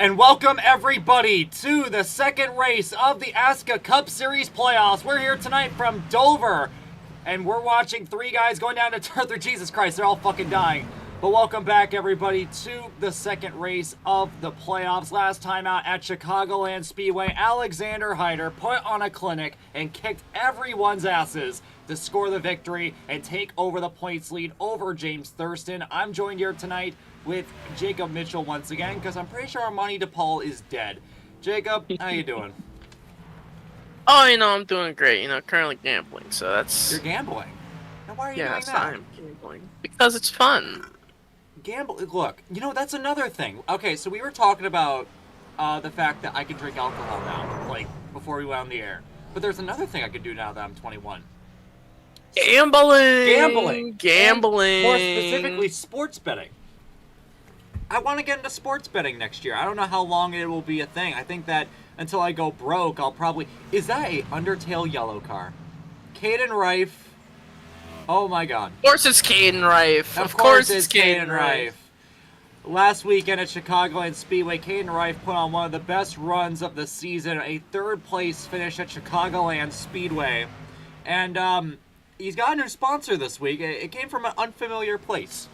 And welcome everybody to the second race of the ASCA Cup Series playoffs. We're here tonight from Dover, and we're watching three guys going down to turn through. Jesus Christ, they're all fucking dying. But welcome back everybody to the second race of the playoffs. Last time out at Chicagoland Speedway, Alexander Hyder put on a clinic and kicked everyone's asses to score the victory and take over the points lead over James Thurston. I'm joined here tonight with Jacob Mitchell once again, because I'm pretty sure Armani DePaul is dead. Jacob, how you doing? Oh, I'm doing great. Currently gambling, so that's... You're gambling? Now why are you doing that? I'm gambling. Because it's fun. Look, that's another thing. Okay, so we were talking about the fact that I can drink alcohol now, like, before we went on the air. But there's another thing I can do now that I'm 21. Gambling! And more specifically, sports betting. I want to get into sports betting next year. I don't know how long it will be a thing. I think that until I go broke, I'll probably... Is that a Undertale yellow car? Caden Rife. Oh my god. Of course it's Caden Rife. Of course it's Caden Rife. Last weekend at Chicagoland Speedway, Caden Rife put on one of the best runs of the season. A third place finish at Chicagoland Speedway. And he's got a new sponsor this week. It came from an unfamiliar place.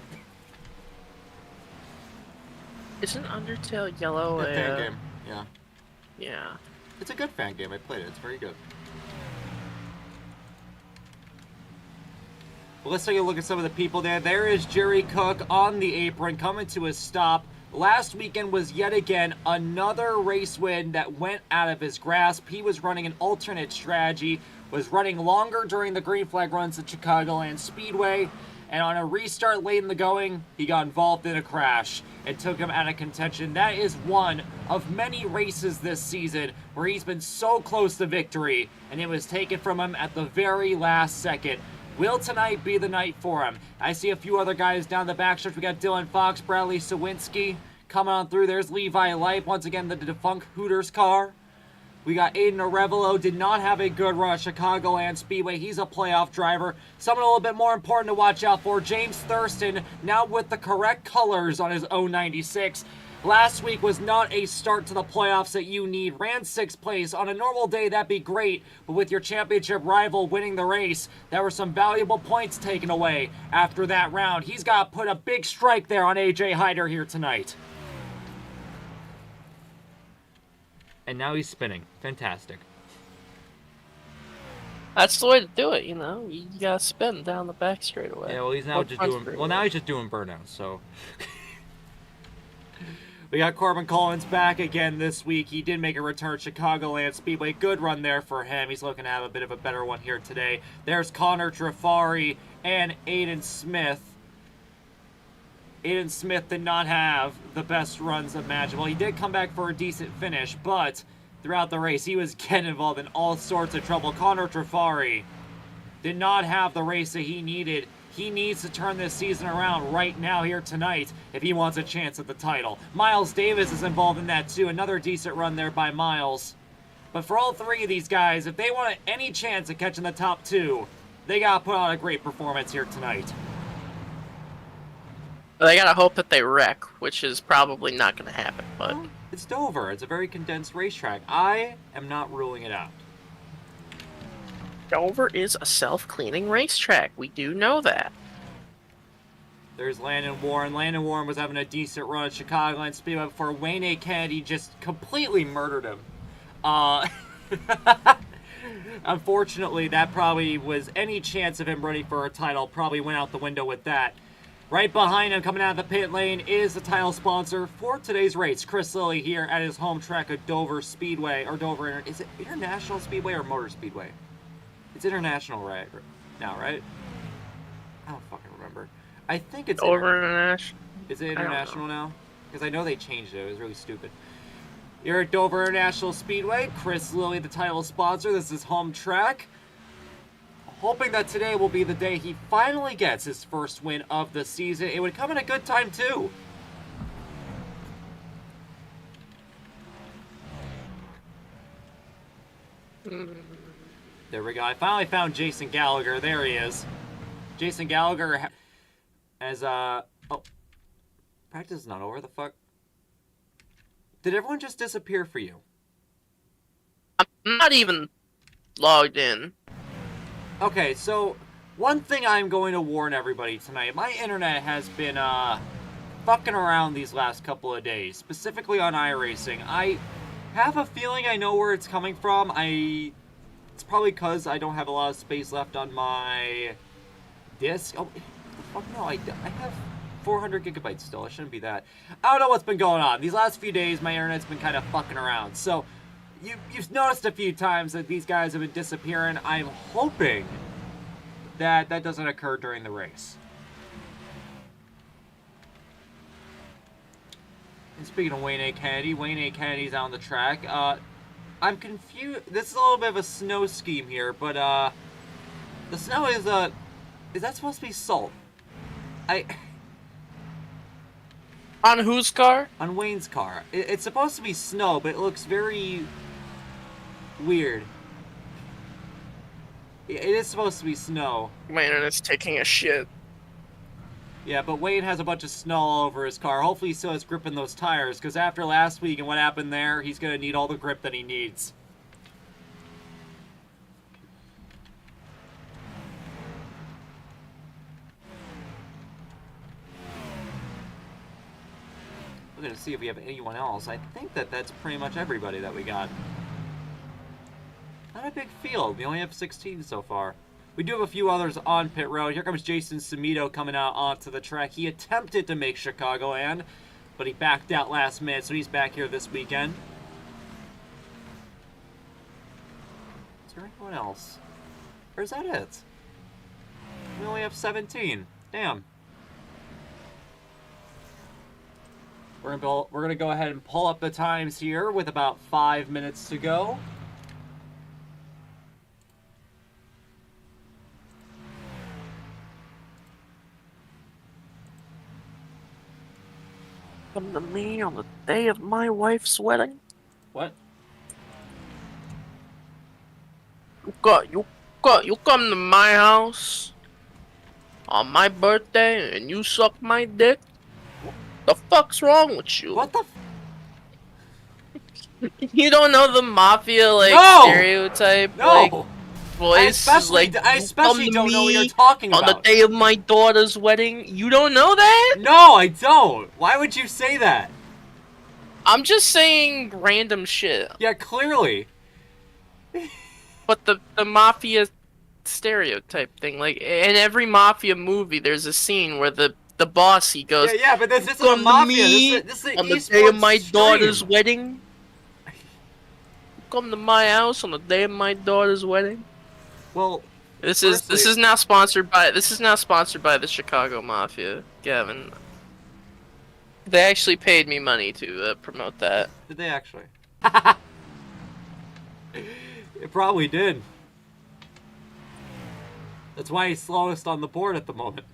Isn't Undertale yellow a fan game? Yeah. Yeah. It's a good fan game. I played it. It's very good. Well, let's take a look at some of the people there. There is Jerry Cook on the apron coming to a stop. Last weekend was yet again another race win that went out of his grasp. He was running an alternate strategy, was running longer during the green flag runs at Chicagoland Speedway, and on a restart late in the going, he got involved in a crash and took him out of contention. That is one of many races this season where he's been so close to victory, and it was taken from him at the very last second. Will tonight be the night for him? I see a few other guys down the backstretch. We got Dylan Fox, Bradley Sawinski coming on through. There's Levi Light, once again the defunct Hooters car. We got Aiden Arevalo, did not have a good run at Chicagoland Speedway. He's a playoff driver. Someone a little bit more important to watch out for, James Thurston, now with the correct colors on his 096. Last week was not a start to the playoffs that you need. Ran 6th place. On a normal day, that'd be great. But with your championship rival winning the race, there were some valuable points taken away after that round. He's got to put a big strike there on AJ Hyder here tonight. And now he's spinning. Fantastic. That's the way to do it, You gotta spin down the back straightaway. Yeah, well, he's now just doing... Well, now he's just doing burnouts, so... We got Corbin Collins back again this week. He did make a return at Chicagoland Speedway. Good run there for him. He's looking to have a bit of a better one here today. There's Connor Trafari and Aiden Smith. Aiden Smith did not have the best runs imaginable. He did come back for a decent finish, but throughout the race, he was getting involved in all sorts of trouble. Connor Trafari did not have the race that he needed. He needs to turn this season around right now here tonight if he wants a chance at the title. Miles Davis is involved in that too. Another decent run there by Miles. But for all three of these guys, if they want any chance at catching the top two, they got to put on a great performance here tonight. They gotta hope that they wreck, which is probably not gonna happen, but... Well, it's Dover. It's a very condensed racetrack. I am not ruling it out. Dover is a self-cleaning racetrack. We do know that. There's Landon Warren. Landon Warren was having a decent run at Chicagoland Speedway before Wayne A. Kennedy just completely murdered him. Unfortunately, that probably was any chance of him running for a title. Probably went out the window with that. Right behind him, coming out of the pit lane, is the title sponsor for today's race. Chris Lilly here at his home track at Dover Speedway, or Dover, is it International Speedway or Motor Speedway? It's International right now, right? I don't fucking remember. I think it's Dover International. Is it International now? Because I know they changed it. It was really stupid. Here at Dover International Speedway, Chris Lilly, the title sponsor. This is home track. Hoping that today will be the day he finally gets his first win of the season. It would come at a good time, too. There we go. I finally found Jason Gallagher. There he is. Jason Gallagher as, oh. Practice is not over. The fuck? Did everyone just disappear for you? I'm not even logged in. Okay, so one thing I'm going to warn everybody tonight. My internet has been, fucking around these last couple of days, specifically on iRacing. I have a feeling I know where it's coming from. It's probably because I don't have a lot of space left on my disk. Oh, fuck no, I have 400 gigabytes still. It shouldn't be that. I don't know what's been going on. These last few days, my internet's been kind of fucking around. So, you've noticed a few times that these guys have been disappearing. I'm hoping that that doesn't occur during the race. And speaking of Wayne A. Kennedy's on the track. I'm confused. This is a little bit of a snow scheme here, but, the snow is that supposed to be salt? On whose car? On Wayne's car. It's supposed to be snow, but it looks very weird. It is supposed to be snow. My internet's taking a shit. Yeah, but Wayne has a bunch of snow all over his car. Hopefully he still has grip in those tires, because after last week and what happened there, he's going to need all the grip that he needs. We're going to see if we have anyone else. I think that's pretty much everybody that we got. Not a big field. We only have 16 so far. We do have a few others on pit road. Here comes Jason Cimito coming out onto the track. He attempted to make Chicagoland, but he backed out last minute, so he's back here this weekend. Is there anyone else? Or is that it? We only have 17. Damn. We're gonna go ahead and pull up the times here with about 5 minutes to go. Come to me on the day of my wife's wedding. What? You come to my house on my birthday and you suck my dick? The fuck's wrong with you? What the You don't know the mafia, like, No! stereotype? No! Like, voice I especially don't know what you're talking on about. the day of my daughter's wedding. You don't know that? No, I don't. Why would you say that? I'm just saying random shit. Yeah, clearly. But the mafia stereotype thing, like, in every mafia movie, there's a scene where the boss, he goes, Yeah, but this isn't a "Come to mafia. me This is an on the esports day of my stream. daughter's wedding. Come to my house on the day of my daughter's wedding." Well, This is now sponsored by the Chicago Mafia, Gavin. They actually paid me money to promote that. did they actually? It probably did. That's why he's slowest on the board at the moment.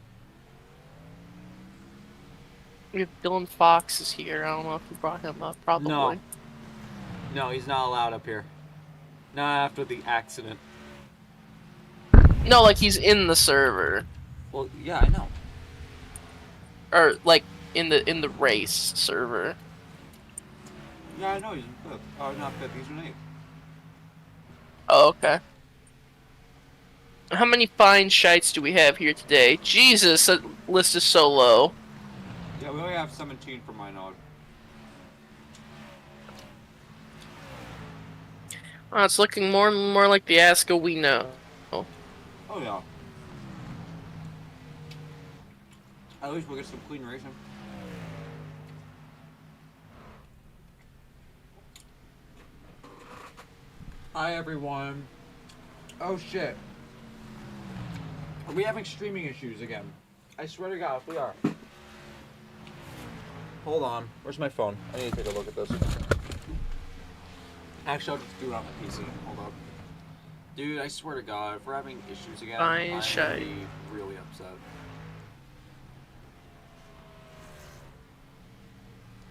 We have Dylan Fox is here. I don't know if you brought him up. Probably. No. No, he's not allowed up here. Not after the accident. No, like he's in the server, Well, yeah, I know. or like in the race server. Yeah, I know he's in fifth. Oh, not fifth, he's in eighth. Oh, okay. How many fine shites do we have here today? Jesus, that list is so low. Yeah, we only have 17 for my knowledge. Oh, it's looking more and more like the ASCA we know. Oh, yeah. At least we'll get some clean racing. Hi, everyone. Oh, shit. Are we having streaming issues again? I swear to God, if we are. Hold on. Where's my phone? I need to take a look at this. Actually, I'll just do it on my PC. Hold up. Dude, I swear to God, if we're having issues again, Fine, I'm shite. gonna be really upset.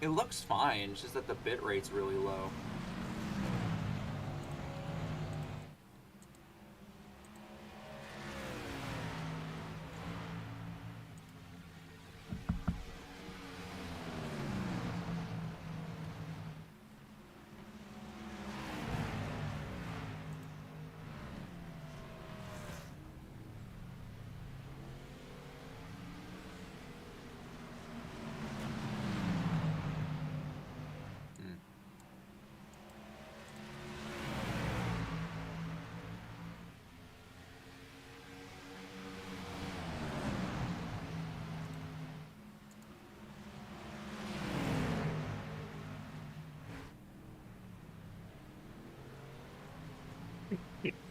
It looks fine, it's just that the bit rate's really low.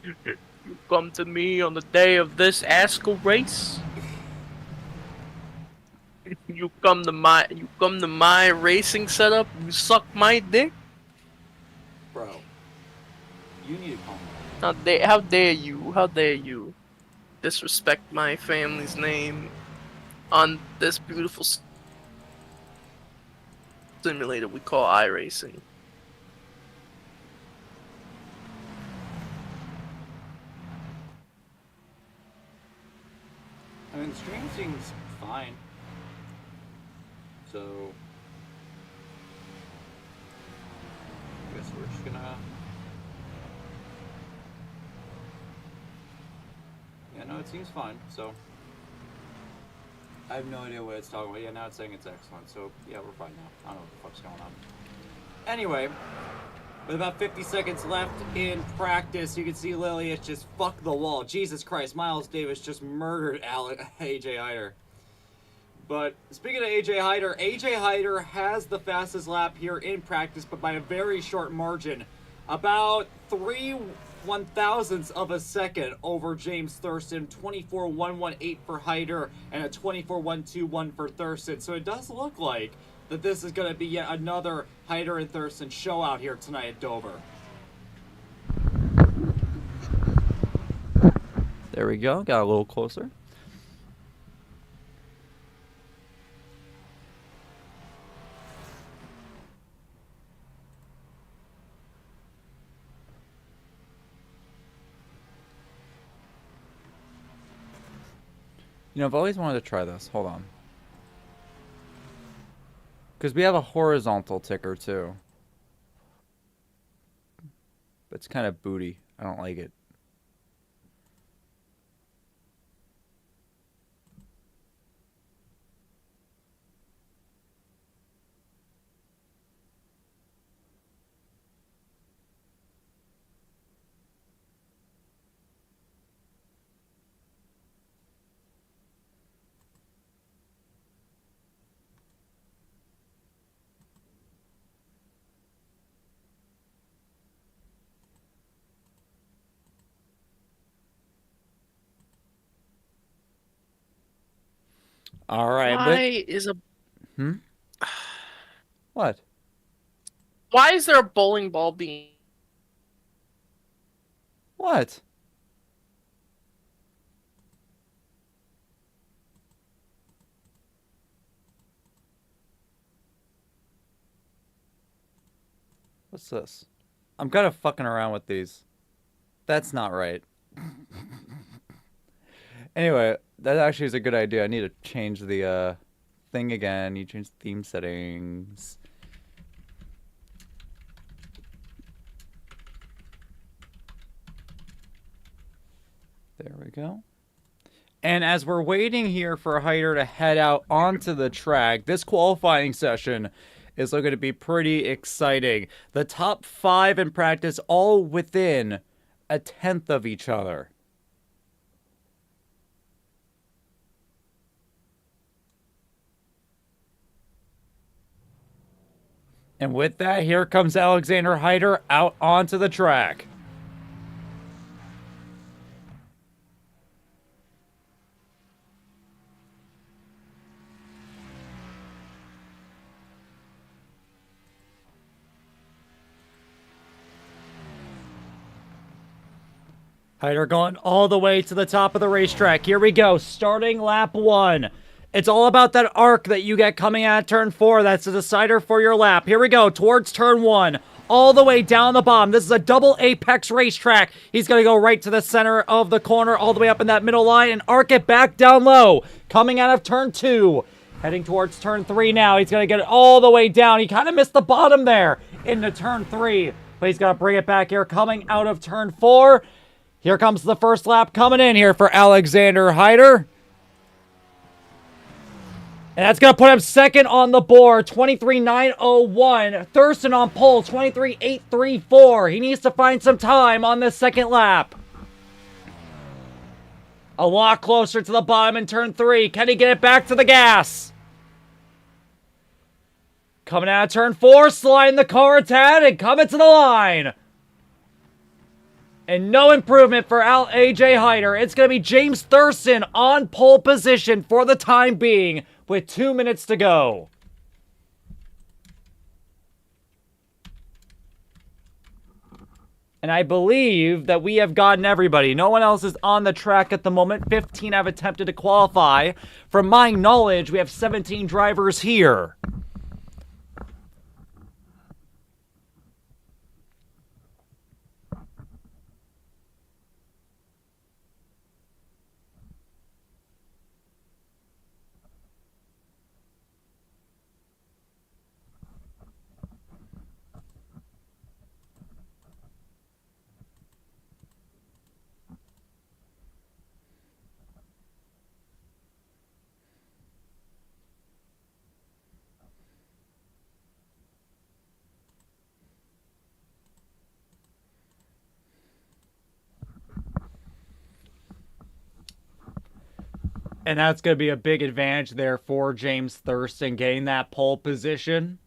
You come to me on the day of this ASCA race. You come to my racing setup. You suck my dick. Bro, you need to calm down. How dare you? How dare you disrespect my family's name on this beautiful simulator we call iRacing? I mean, the stream seems fine. So, I guess we're just gonna... Yeah, no, it seems fine, so... I have no idea what it's talking about. Yeah, now it's saying it's excellent, so yeah, we're fine now. I don't know what the fuck's going on. Anyway, with about 50 seconds left in practice, you can see Lilly is just fuck the wall. Jesus Christ, Miles Davis just murdered AJ Hyder. But speaking of AJ Hyder has the fastest lap here in practice, but by a very short margin. About 3/1000ths of a second over James Thurston. 24.118 for Hyder and a 24.121 for Thurston. So it does look like that this is going to be yet another Hyder and Thurston show out here tonight at Dover. There we go. Got a little closer. You know, I've always wanted to try this. Hold on. Because we have a horizontal ticker, too. But it's kind of booty. I don't like it. All right. Why is a What? Why is there a bowling ball being? What? What's this? I'm kind of fucking around with these. That's not right. Anyway, that actually is a good idea. I need to change the thing again. You change theme settings. There we go. And as we're waiting here for Hyder to head out onto the track, this qualifying session is looking to be pretty exciting. The top 5 in practice all within a tenth of each other. And with that, here comes Alexander Hyder out onto the track. Hyder going all the way to the top of the racetrack. Here we go, starting lap 1. It's all about that arc that you get coming out of turn 4. That's the decider for your lap. Here we go, towards turn 1. All the way down the bottom. This is a double apex racetrack. He's going to go right to the center of the corner, all the way up in that middle line, and arc it back down low. Coming out of turn 2. Heading towards turn 3 now. He's going to get it all the way down. He kind of missed the bottom there into turn 3. But he's going to bring it back here, coming out of turn 4. Here comes the first lap coming in here for Alexander Hyder. And that's going to put him second on the board, 23.901. Thurston on pole, 23.834. He needs to find some time on this second lap. A lot closer to the bottom in turn 3. Can he get it back to the gas? Coming out of turn 4, sliding the car a tad and coming to the line. And no improvement for AJ Hyder. It's going to be James Thurston on pole position for the time being with 2 minutes to go. And I believe that we have gotten everybody. No one else is on the track at the moment. 15 have attempted to qualify. From my knowledge, we have 17 drivers here. And that's going to be a big advantage there for James Thurston, getting that pole position.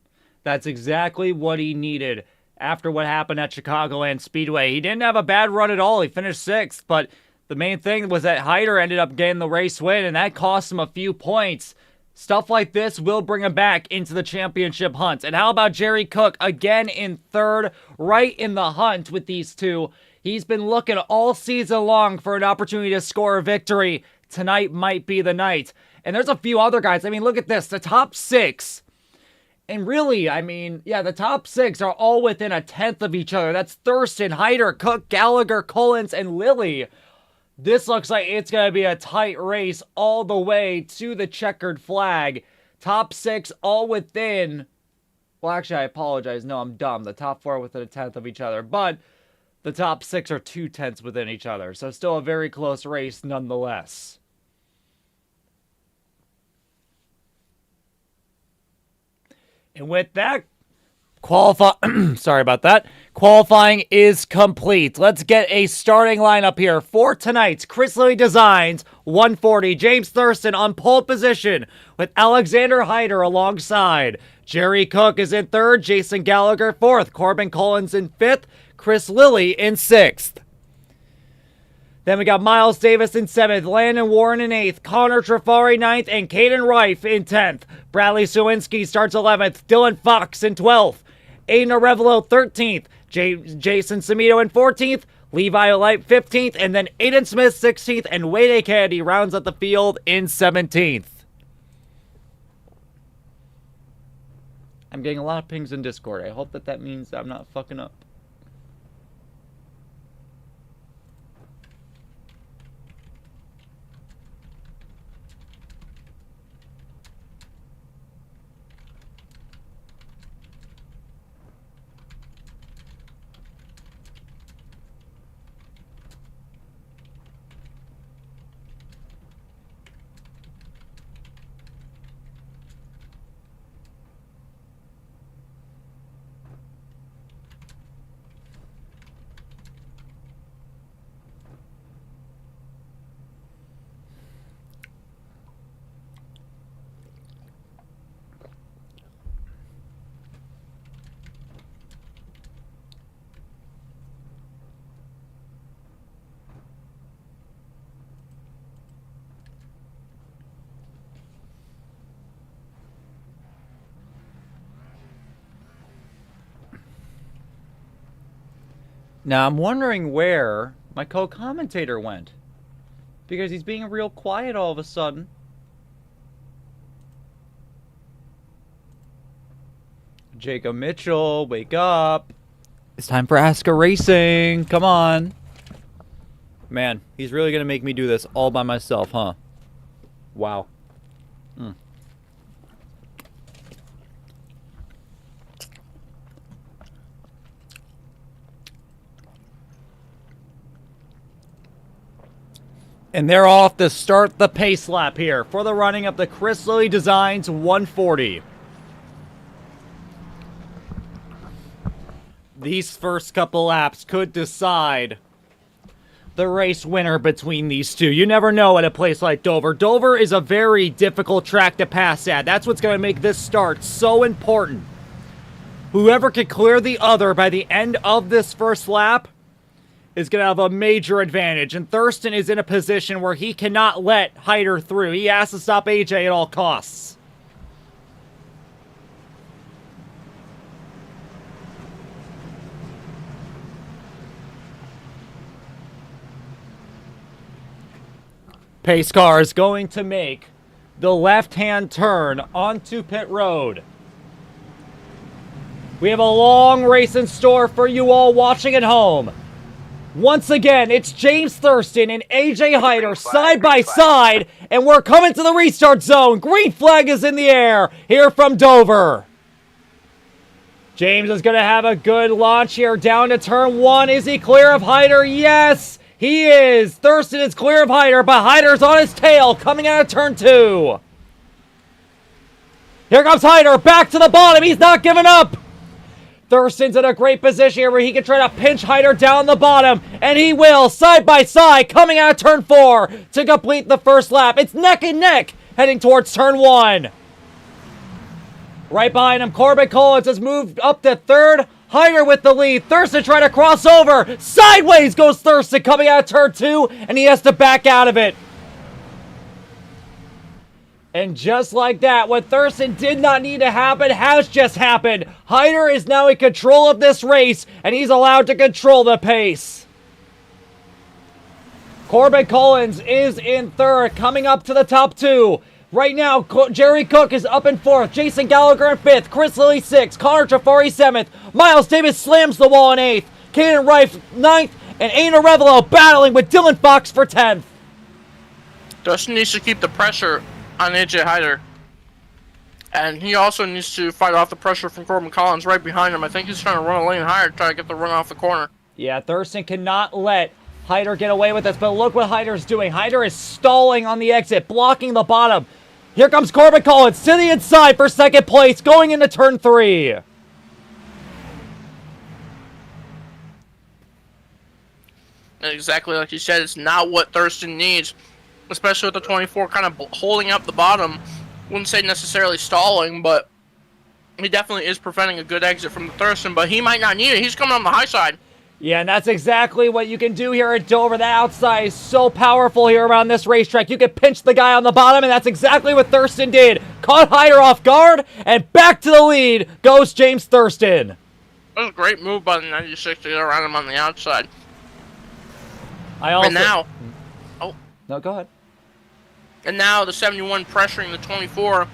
That's exactly what he needed after what happened at Chicagoland Speedway. He didn't have a bad run at all. He finished 6th, but the main thing was that Hyder ended up getting the race win, and that cost him a few points. Stuff like this will bring him back into the championship hunt. And how about Jerry Cook again in 3rd, right in the hunt with these two? He's been looking all season long for an opportunity to score a victory. Tonight might be the night. And there's a few other guys. I mean, look at this. The top 6. And really, I mean, yeah, the top 6 are all within a 10th of each other. That's Thurston, Hyder, Cook, Gallagher, Collins, and Lilly. This looks like it's going to be a tight race all the way to the checkered flag. Top 6 all within... Well, actually, I apologize. No, I'm dumb. The top 4 are within a 10th of each other. But the top 6 are 2/10 within each other. So still a very close race nonetheless. And with that, sorry about that. Qualifying is complete. Let's get a starting lineup here for tonight's Chris Lilly Designs 140. James Thurston on pole position with Alexander Hyder alongside. Jerry Cook is in 3rd, Jason Gallagher 4th, Corbin Collins in 5th, Chris Lilly in 6th. Then we got Miles Davis in 7th, Landon Warren in 8th, Connor Trafari 9th, and Caden Rife in 10th. Bradley Sawinski starts 11th, Dylan Fox in 12th, Aiden Arevalo 13th, Jason Samito in 14th, Levi Light 15th, and then Aiden Smith 16th, and Wade Kennedy rounds out the field in 17th. I'm getting a lot of pings in Discord. I hope that means I'm not fucking up. Now, I'm wondering where my co-commentator went. Because he's being real quiet all of a sudden. Jacob Mitchell, wake up. It's time for ASCA Racing. Come on. Man, he's really going to make me do this all by myself, huh? Wow. And they're off to start the pace lap here for the running of the Chris Lilly Designs 140. These first couple laps could decide the race winner between these two. You never know at a place like Dover. Dover is a very difficult track to pass at. That's what's going to make this start so important. Whoever can clear the other by the end of this first lap is going to have a major advantage, and Thurston is in a position where he cannot let Hyder through. He has to stop AJ at all costs. Pace car is going to make the left-hand turn onto pit road. We have a long race in store for you all watching at home. Once again, it's James Thurston and AJ Hyder side by side, and we're coming to the restart zone. Green flag is in the air here from Dover. James is going to have a good launch here down to turn 1. Is he clear of Hyder? Yes, he is. Thurston is clear of Hyder, but Hyder's on his tail coming out of turn 2. Here comes Hyder, back to the bottom. He's not giving up. Thurston's in a great position here where he can try to pinch Hyder down the bottom, and he will, side by side, coming out of turn 4 to complete the first lap. It's neck and neck heading towards turn 1. Right behind him, Corbin Collins has moved up to 3rd. Hyder with the lead. Thurston trying to cross over. Sideways goes Thurston coming out of turn 2, and he has to back out of it. And just like that, what Thurston did not need to happen has just happened. Hyder is now in control of this race, and he's allowed to control the pace. Corbin Collins is in 3rd, coming up to the top 2. Right now, Jerry Cook is up in 4th, Jason Gallagher in 5th, Chris Lilly 6th, Connor Trafari 7th, Miles Davis slams the wall in 8th, Caden Rife 9th, and Aina Revelo battling with Dylan Fox for 10th. Dustin needs to keep the pressure on AJ Hyder. And he also needs to fight off the pressure from Corbin Collins right behind him. I think he's trying to run a lane higher to try to get the run off the corner. Yeah, Thurston cannot let Hyder get away with this, but look what Hyder's doing. Hyder is stalling on the exit, blocking the bottom. Here comes Corbin Collins to the inside for 2nd place, going into turn 3. And exactly like you said, it's not what Thurston needs, especially with the 24 kind of holding up the bottom. Wouldn't say necessarily stalling, but he definitely is preventing a good exit from the Thurston, but he might not need it. He's coming on the high side. Yeah, and that's exactly what you can do here at Dover. The outside is so powerful here around this racetrack. You can pinch the guy on the bottom, and that's exactly what Thurston did. Caught Hyder off guard, and back to the lead goes James Thurston. That was a great move by the 96 to get around him on the outside. And now... No, go ahead. And now the 71 pressuring the 24.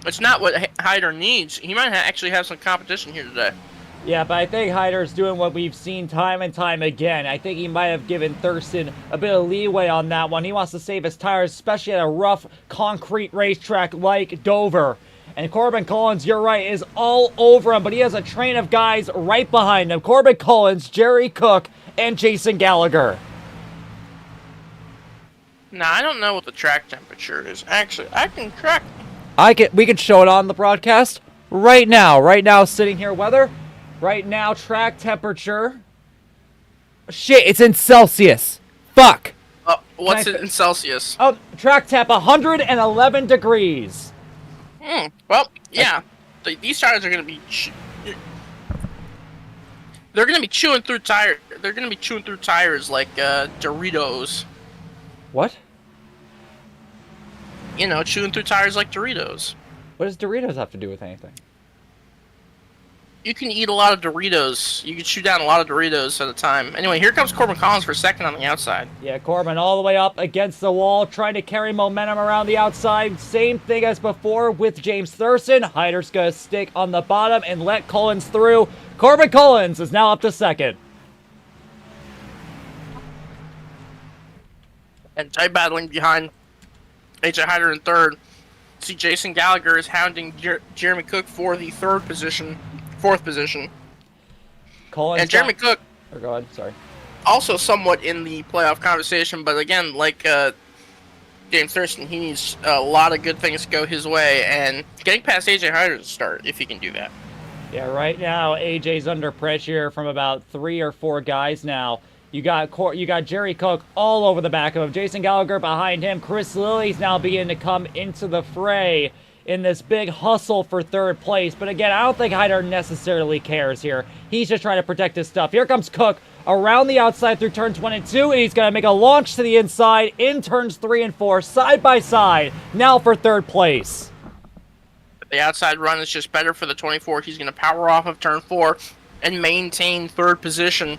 It's not what Hyder needs. He might actually have some competition here today. Yeah, but I think Hyder's doing what we've seen time and time again. I think he might have given Thurston a bit of leeway on that one. He wants to save his tires, especially at a rough concrete racetrack like Dover. And Corbin Collins, you're right, is all over him, but he has a train of guys right behind him. Corbin Collins, Jerry Cook, and Jason Gallagher. Now, I don't know what the track temperature is. Actually, I can track. We can show it on the broadcast right now. Right now, sitting here, weather. Right now, track temperature. Shit, it's in Celsius. Fuck. What's it in Celsius? Oh, track temp 111 degrees. Well, yeah. These tires are gonna be. They're gonna be chewing through tire. They're gonna be chewing through tires like Doritos. What? You know, chewing through tires like Doritos. What does Doritos have to do with anything? You can eat a lot of Doritos. You can chew down a lot of Doritos at a time. Anyway, here comes Corbin Collins for 2nd on the outside. Yeah, Corbin all the way up against the wall, trying to carry momentum around the outside. Same thing as before with James Thurston. Hyder's going to stick on the bottom and let Collins through. Corbin Collins is now up to 2nd. And tight battling behind AJ Hyder in 3rd. See, Jason Gallagher is hounding Jeremy Cook for the 4th position. Collins and Jeremy Cook. Oh, go ahead. Sorry. Also somewhat in the playoff conversation, but again, like James Thurston, he needs a lot of good things to go his way, and getting past AJ Hyder to start if he can do that. Yeah, right now AJ's under pressure from about 3 or 4 guys now. You got Jerry Cook all over the back of him. Jason Gallagher behind hhim. Chris Lilly's now beginning to come into the fray in this big hustle for 3rd place. But again, I don't think Hyder necessarily cares here. He's just trying to protect his stuff. Here comes Cook around the outside through turn 22, and he's going to make a launch to the inside in turns 3 and 4, side by side, now for third place. The outside run is just better for the 24. He's going to power off of turn 4 and maintain third position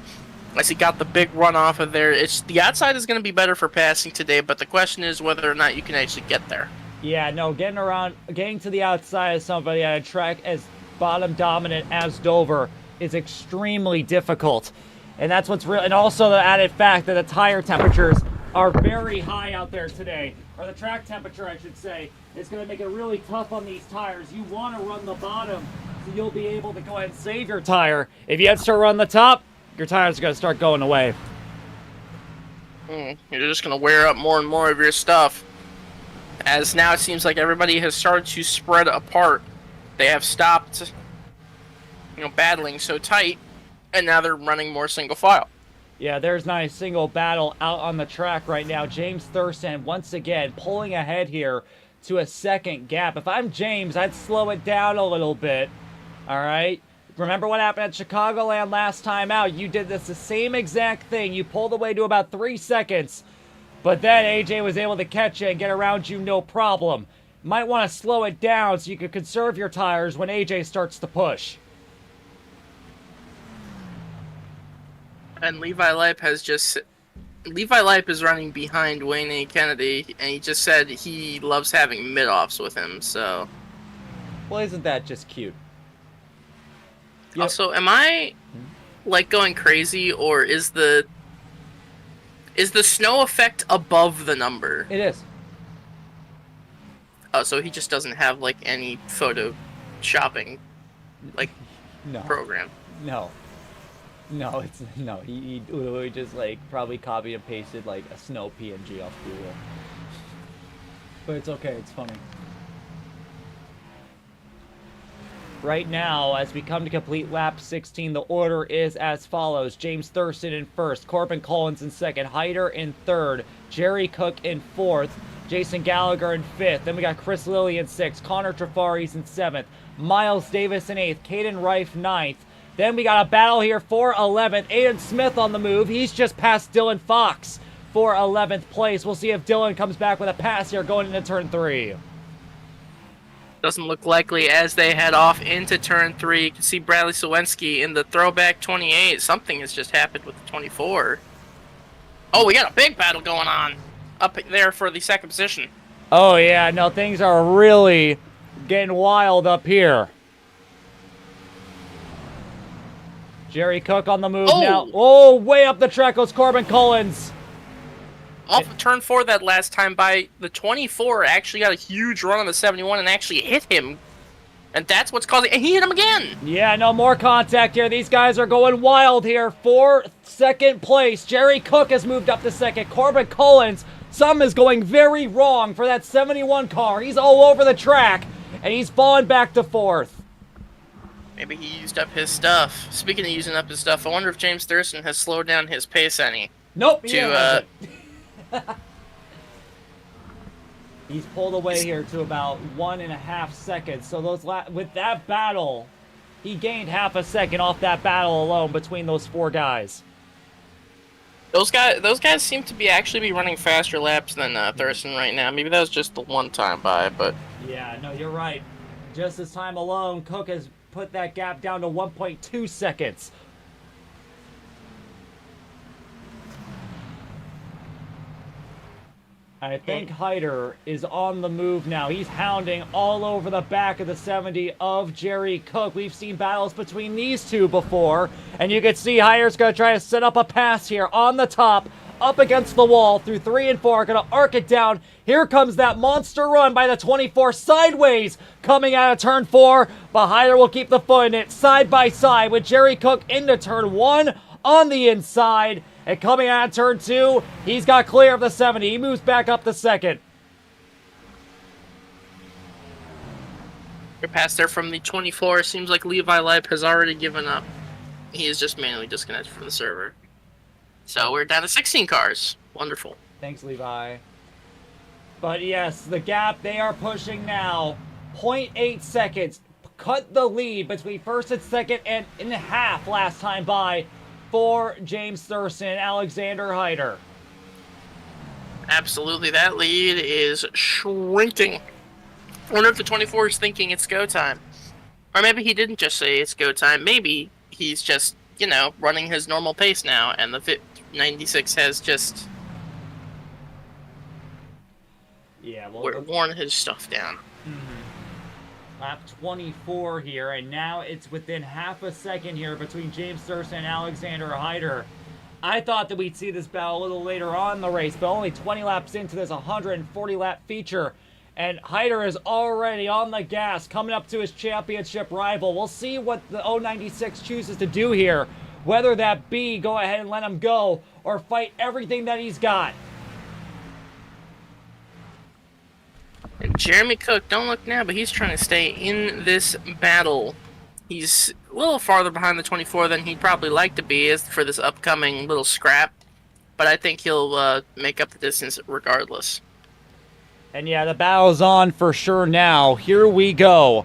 as he got the big run off of there. The outside is going to be better for passing today, but the question is whether or not you can actually get there. Yeah, no, getting to the outside of somebody at a track as bottom dominant as Dover is extremely difficult. And that's what's real. And also the added fact that the tire temperatures are very high out there today, or the track temperature, I should say, is going to make it really tough on these tires. You want to run the bottom so you'll be able to go ahead and save your tire. If you have to run the top, your tires are going to start going away. You're just going to wear up more and more of your stuff. As now it seems like everybody has started to spread apart. They have stopped, battling so tight, and now they're running more single file. Yeah, there's not a single battle out on the track right now. James Thurston, once again, pulling ahead here to a second gap. If I'm James, I'd slow it down a little bit, all right? Remember what happened at Chicagoland last time out? You did the same exact thing. You pulled away to about 3 seconds, but then AJ was able to catch you and get around you no problem. Might want to slow it down so you can conserve your tires when AJ starts to push. And Levi Leip is running behind Wayne A. Kennedy, and he just said he loves having mid-offs with him, so... Well, isn't that just cute? Yep. Also, am I, going crazy, or is the snow effect above the number? It is. Oh, so he just doesn't have, any photo shopping, no. program. No. No, he literally just, probably copied and pasted, a snow PNG off Google. But it's okay, it's funny. Right now, as we come to complete lap 16, the order is as follows. James Thurston in first, Corbin Collins in second, Hyder in third, Jerry Cook in fourth, Jason Gallagher in fifth. Then we got Chris Lilly in sixth, Connor Trafaris in seventh, Miles Davis in eighth, Caden Reif ninth. Then we got a battle here for 11th. Aiden Smith on the move. He's just past Dylan Fox for 11th place. We'll see if Dylan comes back with a pass here going into turn 3. Doesn't look likely as they head off into turn 3. You can see Bradley Sawensky in the throwback 28. Something has just happened with the 24. Oh, we got a big battle going on up there for the second position. Oh, yeah. No, things are really getting wild up here. Jerry Cook on the move now. Oh, way up the track goes Corbin Collins. Off of turn 4 that last time by, the 24 actually got a huge run on the 71 and actually hit him. And that's what's causing... And he hit him again! Yeah, no more contact here. These guys are going wild here for second place. Jerry Cook has moved up to second. Corbin Collins, something is going very wrong for that 71 car. He's all over the track, and he's fallen back to fourth. Maybe he used up his stuff. Speaking of using up his stuff, I wonder if James Thurston has slowed down his pace any. Nope. He's pulled away here to about 1.5 seconds. So with that battle, he gained half a second off that battle alone between those 4 guys. Those guys seem to be actually running faster laps than Thurston right now. Maybe that was just the one time by, but... Yeah, no, you're right. Just this time alone, Cook has put that gap down to 1.2 seconds. I think Hyder is on the move now. He's hounding all over the back of the 70 of Jerry Cook. We've seen battles between these two before, and you can see Hyder's going to try to set up a pass here on the top, up against the wall through 3 and 4, going to arc it down. Here comes that monster run by the 24 sideways coming out of turn 4, but Hyder will keep the foot in it side by side with Jerry Cook into turn 1 on the inside. And coming out of turn 2, he's got clear of the 70. He moves back up to second. Your pass there from the 24. Seems like Levi Leip has already given up. He is just manually disconnected from the server. So we're down to 16 cars. Wonderful. Thanks, Levi. But yes, the gap they are pushing now. 0.8 seconds. Cut the lead between first and second and in half last time by. for James Thurston and Alexander Hyder. Absolutely, that lead is shrinking. I wonder if the 24 is thinking it's go time. Or maybe he didn't just say it's go time. Maybe he's just, running his normal pace now, and the 96 has just worn his stuff down. Lap 24 here, and now it's within half a second here between James Thurston and Alexander Hyder. I thought that we'd see this battle a little later on in the race, but only 20 laps into this 140-lap feature. And Hyder is already on the gas, coming up to his championship rival. We'll see what the 096 chooses to do here. Whether that be go ahead and let him go, or fight everything that he's got. And Jeremy Cook, don't look now, but he's trying to stay in this battle. He's a little farther behind the 24 than he'd probably like to be for this upcoming little scrap. But I think he'll make up the distance regardless. And yeah, the battle's on for sure now. Here we go.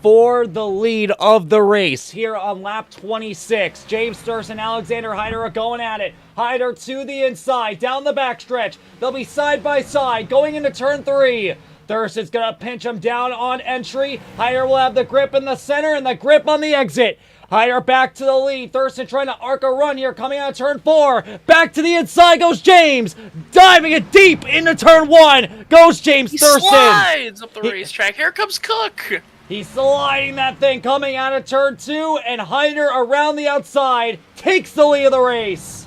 For the lead of the race here on lap 26. James Thurston and Alexander Hyder are going at it. Hyder to the inside, down the backstretch. They'll be side by side going into turn 3. Thurston's going to pinch him down on entry. Hyder will have the grip in the center and the grip on the exit. Hyder back to the lead. Thurston trying to arc a run here, coming out of turn 4. Back to the inside goes James. Diving it deep into turn 1 goes James Thurston. He slides up the racetrack. Here comes Cook. He's sliding that thing coming out of turn 2, and Hyder around the outside takes the lead of the race.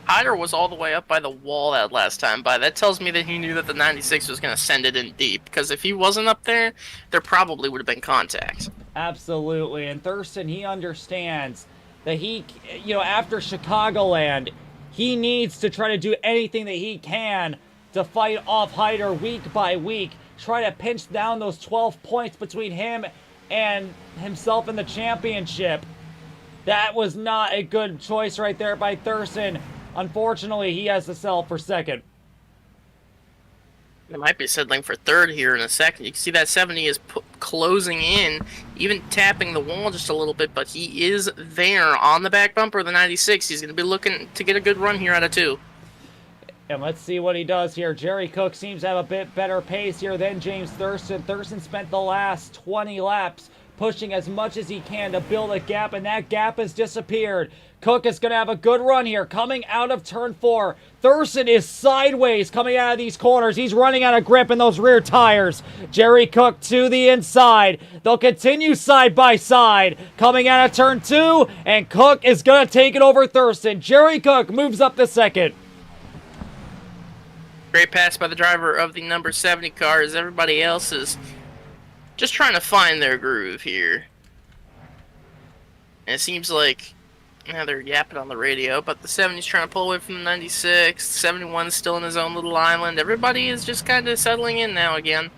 Hyder was all the way up by the wall that last time by. That tells me that he knew that the 96 was going to send it in deep, because if he wasn't up there, there probably would have been contact. Absolutely, and Thurston, he understands that he, after Chicagoland, he needs to try to do anything that he can to fight off Hyder week by week, try to pinch down those 12 points between him and himself in the championship. That was not a good choice right there by Thurston. Unfortunately, he has to settle for second. They might be settling for third here in a second. You can see that 70 is closing in, even tapping the wall just a little bit, but he is there on the back bumper of the 96. He's going to be looking to get a good run here out of 2. And let's see what he does here. Jerry Cook seems to have a bit better pace here than James Thurston. Thurston spent the last 20 laps pushing as much as he can to build a gap, and that gap has disappeared. Cook is going to have a good run here coming out of turn 4. Thurston is sideways coming out of these corners. He's running out of grip in those rear tires. Jerry Cook to the inside. They'll continue side by side coming out of turn 2, and Cook is going to take it over Thurston. Jerry Cook moves up to second. Great pass by the driver of the number 70 car as everybody else is just trying to find their groove here. And it seems like they're yapping on the radio, but the 70's trying to pull away from the 96. 71's still in his own little island. Everybody is just kind of settling in now again.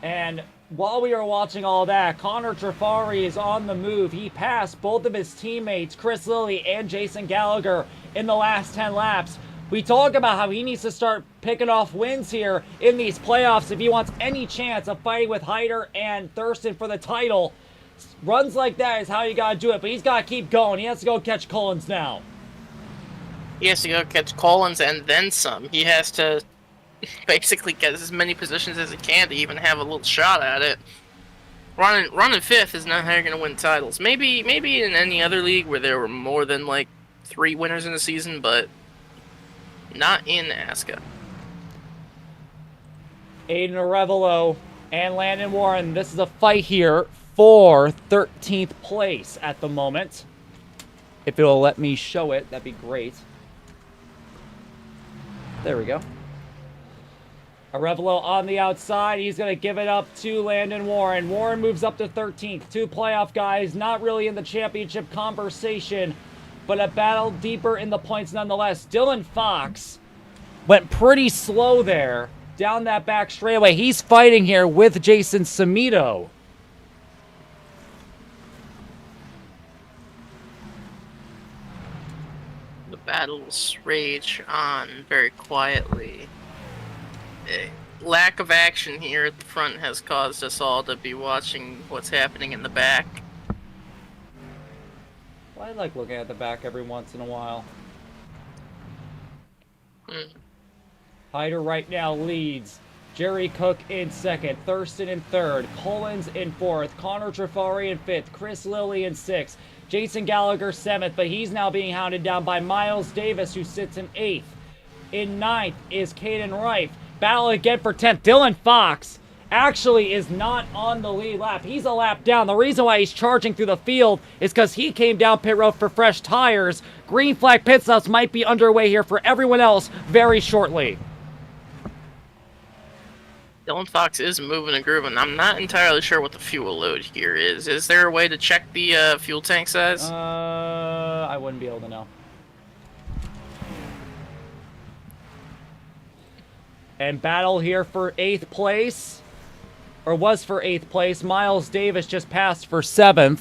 And while we are watching all that, Connor Trafari is on the move. He passed both of his teammates, Chris Lilly and Jason Gallagher, in the last 10 laps. We talk about how he needs to start picking off wins here in these playoffs if he wants any chance of fighting with Hyder and Thurston for the title. Runs like that is how you got to do it, but he's got to keep going. He has to go catch Collins now. He has to go catch Collins and then some. He has to basically get as many positions as he can to even have a little shot at it. Running 5th is not how you're going to win titles. Maybe in any other league where there were more than like 3 winners in a season, but not in ASCA. Aiden Arevalo and Landon Warren. This is a fight here for 13th place at the moment. If it'll let me show it, that'd be great. There we go. Arevalo on the outside. He's going to give it up to Landon Warren. Warren moves up to 13th. 2 playoff guys, not really in the championship conversation, but a battle deeper in the points nonetheless. Dylan Fox went pretty slow there down that back straightaway. He's fighting here with Jason Samito. The battles rage on very quietly. Lack of action here at the front has caused us all to be watching what's happening in the back. Well, I like looking at the back every once in a while. Hyder right now leads. Jerry Cook in second. Thurston in third. Collins in fourth. Connor Trafari in fifth. Chris Lilly in sixth. Jason Gallagher seventh, but he's now being hounded down by Miles Davis, who sits in eighth. In ninth is Caden Rife. Battle again for 10th. Dylan Fox actually is not on the lead lap. He's a lap down. The reason why he's charging through the field is because he came down pit road for fresh tires. Green flag pit stops might be underway here for everyone else very shortly. Dylan Fox is moving and grooving. I'm not entirely sure what the fuel load here is. Is there a way to check the fuel tank size? I wouldn't be able to know. And battle here for 8th place. Or was for 8th place. Miles Davis just passed for 7th.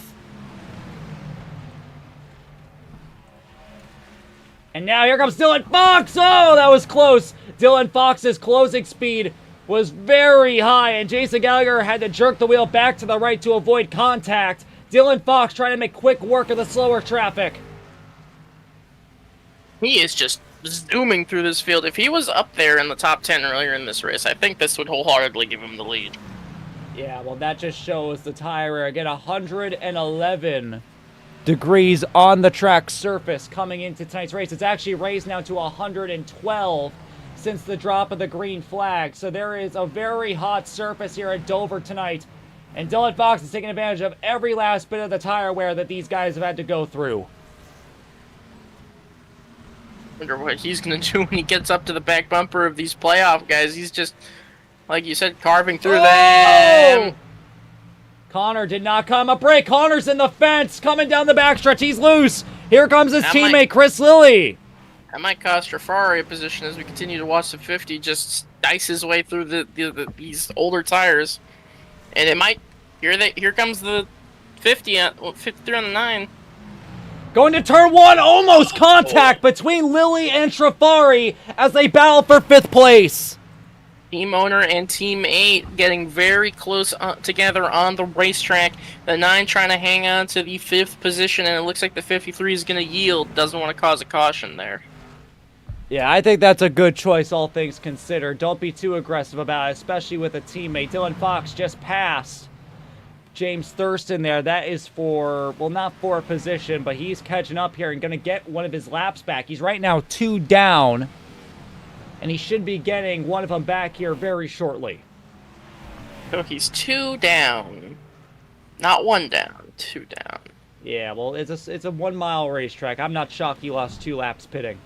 And now here comes Dylan Fox! Oh, that was close! Dylan Fox's closing speed was very high, and Jason Gallagher had to jerk the wheel back to the right to avoid contact. Dylan Fox trying to make quick work of the slower traffic. He is just zooming through this field. If he was up there in the top 10 earlier in this race, I think this would wholeheartedly give him the lead. Yeah, well, that just shows the tire air. Again, 111 degrees on the track surface coming into tonight's race. It's actually raised now to 112 since the drop of the green flag. So there is a very hot surface here at Dover tonight. And Dylan Fox is taking advantage of every last bit of the tire wear that these guys have had to go through. Wonder what he's going to do when he gets up to the back bumper of these playoff guys. He's just, like you said, carving through them. Connor did not come a break. Connor's in the fence, coming down the backstretch. He's loose. Here comes his teammate, Chris Lilly. That might cost Ferrari a position as we continue to watch the 50 just dice his way through these older tires. And it might... Here comes the 50, 53 on the 9. Going to turn 1, almost contact between Lilly and Trafari as they battle for 5th place. Team owner and Team 8 getting very close together on the racetrack. The 9 trying to hang on to the 5th position, and it looks like the 53 is going to yield. Doesn't want to cause a caution there. Yeah, I think that's a good choice, all things considered. Don't be too aggressive about it, especially with a teammate. Dylan Fox just passed James Thurston there. That is for, well, not for a position, but he's catching up here and going to get one of his laps back. He's right now 2 down, and he should be getting one of them back here very shortly. So he's 2 down. Not 1 down, 2 down. Yeah, well, it's a 1 mile racetrack. I'm not shocked he lost 2 laps pitting.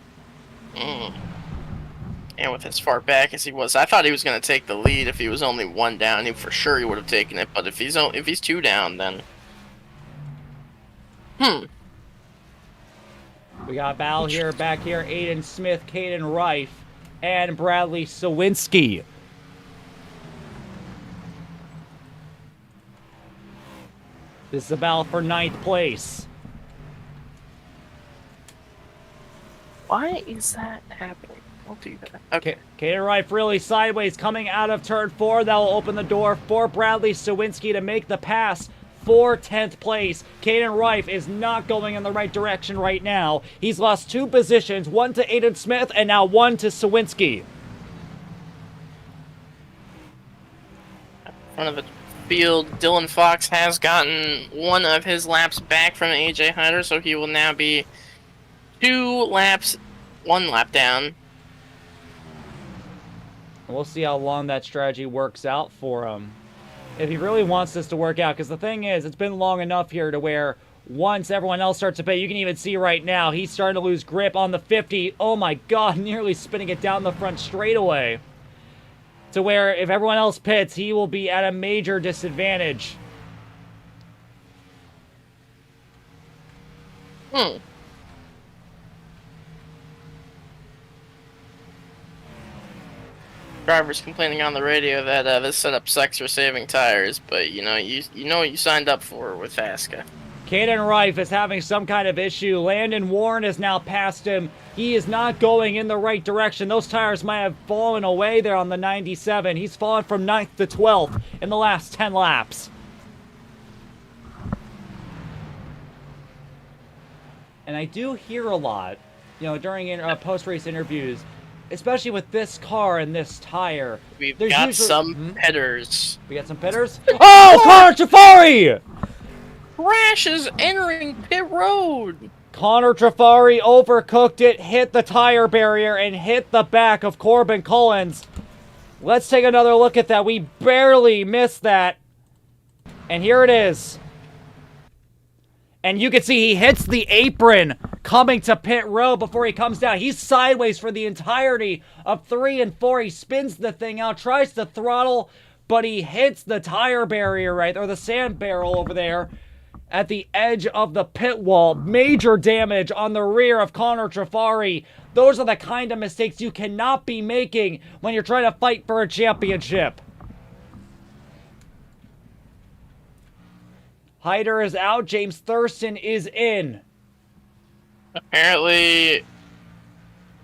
And with as far back as he was, I thought he was going to take the lead if he was only 1 down. He for sure he would have taken it. But if he's 2 down, then we got Bal here, back here, Aiden Smith, Caden Rife, and Bradley Sawinski. This is a battle for 9th place. Why is that happening? I'll do that. Okay. Caden Rife really sideways coming out of turn 4. That will open the door for Bradley Sawinski to make the pass for 10th place. Caden Rife is not going in the right direction right now. He's lost 2 positions, 1 to Aiden Smith and now 1 to Sawinski. Front of the field, Dylan Fox has gotten one of his laps back from AJ Hyder, so he will now be 2 laps, 1 lap down. We'll see how long that strategy works out for him. If he really wants this to work out, because the thing is, it's been long enough here to where once everyone else starts to pit, you can even see right now, he's starting to lose grip on the 50. Oh my God, nearly spinning it down the front straightaway. To where if everyone else pits, he will be at a major disadvantage. Drivers complaining on the radio that this setup sucks for saving tires, but you know what you signed up for with ASCA. Caden Rife is having some kind of issue. Landon Warren has now passed him. He is not going in the right direction. Those tires might have fallen away there on the 97. He's fallen from 9th to 12th in the last 10 laps. And I do hear a lot, during post-race interviews, especially with this car and this tire. We've there's got usually... some pitters. We got some pitters? Oh, Connor Trafari! Crashes entering pit road. Connor Trafari overcooked it, hit the tire barrier, and hit the back of Corbin Collins. Let's take another look at that. We barely missed that. And here it is. And you can see he hits the apron coming to pit road before he comes down. He's sideways for the entirety of 3 and 4. He spins the thing out, tries to throttle, but he hits the tire barrier or the sand barrel over there at the edge of the pit wall. Major damage on the rear of Connor Trafari. Those are the kind of mistakes you cannot be making when you're trying to fight for a championship. Hyder is out. James Thurston is in. Apparently,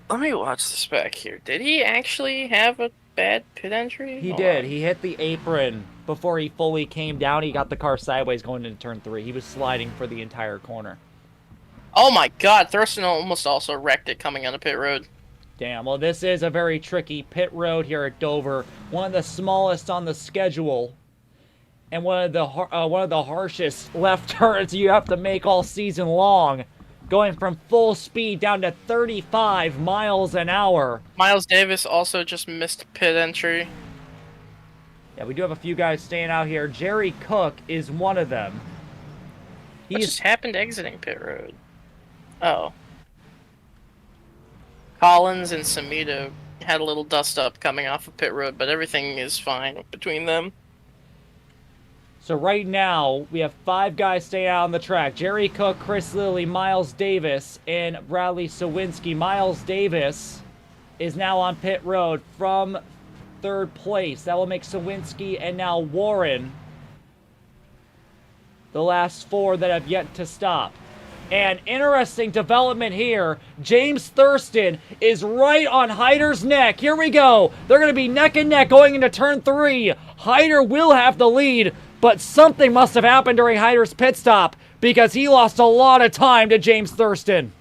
let me watch this back here. Did he actually have a bad pit entry? He did. He hit the apron before he fully came down. He got the car sideways going into turn 3. He was sliding for the entire corner. Oh my god, Thurston almost also wrecked it coming onto pit road. Damn, well this is a very tricky pit road here at Dover. One of the smallest on the schedule. And one of the harshest left turns you have to make all season long. Going from full speed down to 35 miles an hour. Miles Davis also just missed pit entry. Yeah, we do have a few guys staying out here. Jerry Cook is one of them. What just happened exiting pit road? Oh. Collins and Samito had a little dust up coming off of pit road, but everything is fine between them. So right now, we have 5 guys staying out on the track. Jerry Cook, Chris Lilly, Miles Davis, and Bradley Sawinski. Miles Davis is now on pit road from 3rd place. That will make Sawinski and now Warren the last 4 that have yet to stop. And interesting development here. James Thurston is right on Hyder's neck. Here we go. They're going to be neck and neck going into turn 3. Hyder will have the lead, but something must have happened during Hyder's pit stop because he lost a lot of time to James Thurston.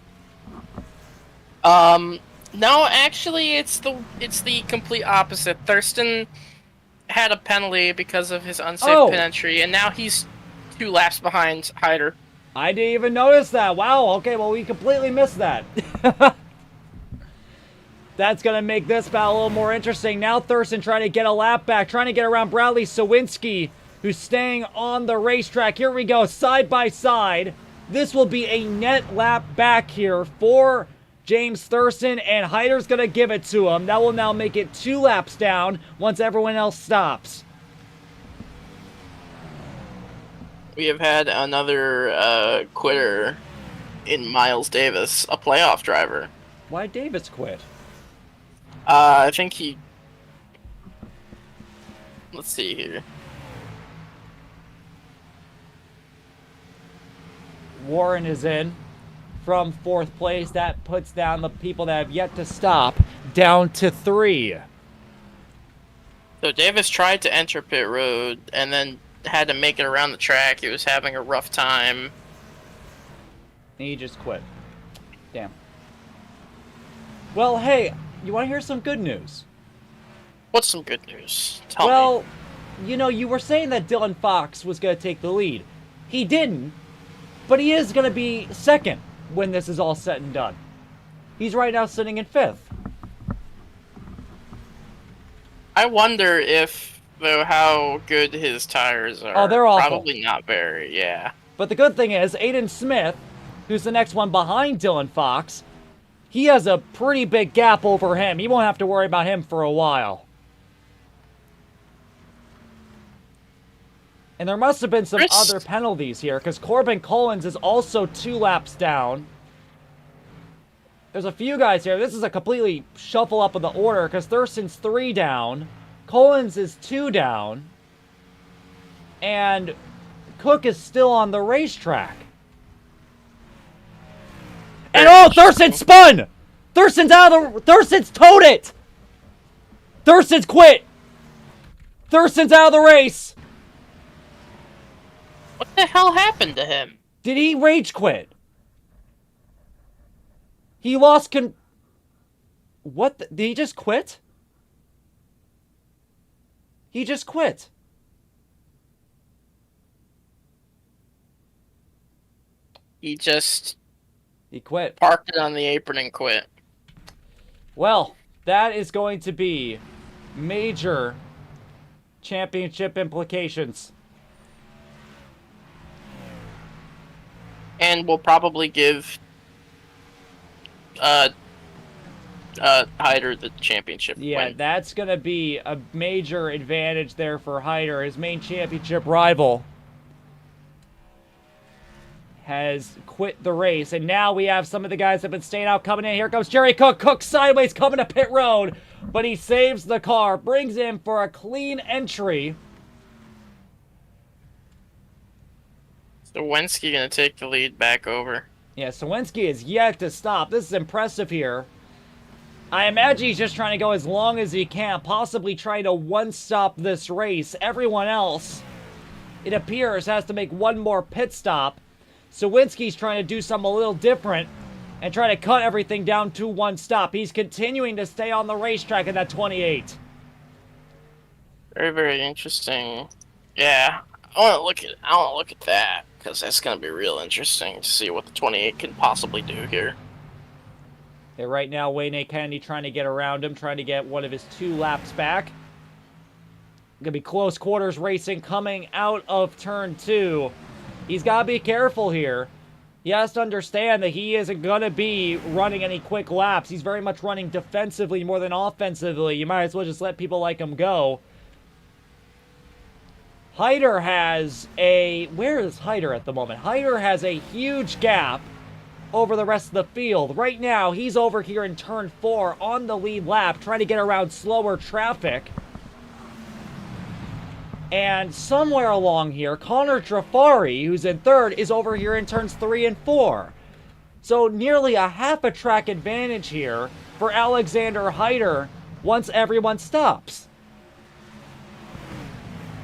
No, actually, it's the complete opposite. Thurston had a penalty because of his unsafe pit entry, and now he's 2 laps behind Hyder. I didn't even notice that. Wow, okay, well, we completely missed that. That's going to make this battle a little more interesting. Now Thurston trying to get a lap back, trying to get around Bradley Sawinski, who's staying on the racetrack. Here we go, side by side. This will be a net lap back here for James Thurston, and Hyder's going to give it to him. That will now make it 2 laps down once everyone else stops. We have had another quitter in Miles Davis, a playoff driver. Why Davis quit? I think he... Let's see here. Warren is in from 4th place. That puts down the people that have yet to stop down to 3. So Davis tried to enter pit road and then had to make it around the track. He was having a rough time. And he just quit. Damn. Well, hey, you want to hear some good news? What's some good news? Tell me. Well, you were saying that Dylan Fox was going to take the lead. He didn't, but he is going to be 2nd when this is all said and done. He's right now sitting in 5th. I wonder how good his tires are. Oh, they're awful. Probably not very, yeah. But the good thing is, Aiden Smith, who's the next one behind Dylan Fox, he has a pretty big gap over him. He won't have to worry about him for a while. And there must have been some other penalties here, because Corbin Collins is also 2 laps down. There's a few guys here. This is a completely shuffle up of the order, because Thurston's 3 down. Collins is 2 down. And Cook is still on the racetrack. And Thurston spun! Thurston's Thurston's towed it! Thurston's quit! Thurston's out of the race! What the hell happened to him? Did he rage quit? He lost What? Did he just quit? He just quit. He just He quit. parked it on the apron and quit. Well, that is going to be major championship implications. And we'll probably give Hyder the championship win. That's going to be a major advantage there for Hyder. His main championship rival has quit the race. And now we have some of the guys that have been staying out coming in. Here comes Jerry Cook. Cook sideways coming to pit road. But he saves the car. Brings him for a clean entry. Sawinski going to take the lead back over. Yeah, Sawinski is yet to stop. This is impressive here. I imagine he's just trying to go as long as he can, possibly trying to one-stop this race. Everyone else, it appears, has to make one more pit stop. Sawinski's trying to do something a little different and try to cut everything down to one stop. He's continuing to stay on the racetrack in that 28. Very, very interesting. Yeah, I want to look at that because that's going to be real interesting to see what the 28 can possibly do here. Yeah, right now, Wayne A. Kennedy trying to get around him, trying to get one of his 2 laps back. Gonna be close quarters racing coming out of turn 2. He's got to be careful here. He has to understand that he isn't going to be running any quick laps. He's very much running defensively more than offensively. You might as well just let people like him go. Hyder has a... Where is Hyder at the moment? Hyder has a huge gap over the rest of the field. Right now, he's over here in turn 4 on the lead lap, trying to get around slower traffic. And somewhere along here, Connor Trafari, who's in 3rd, is over here in turns 3 and 4. So nearly a half a track advantage here for Alexander Hyder once everyone stops.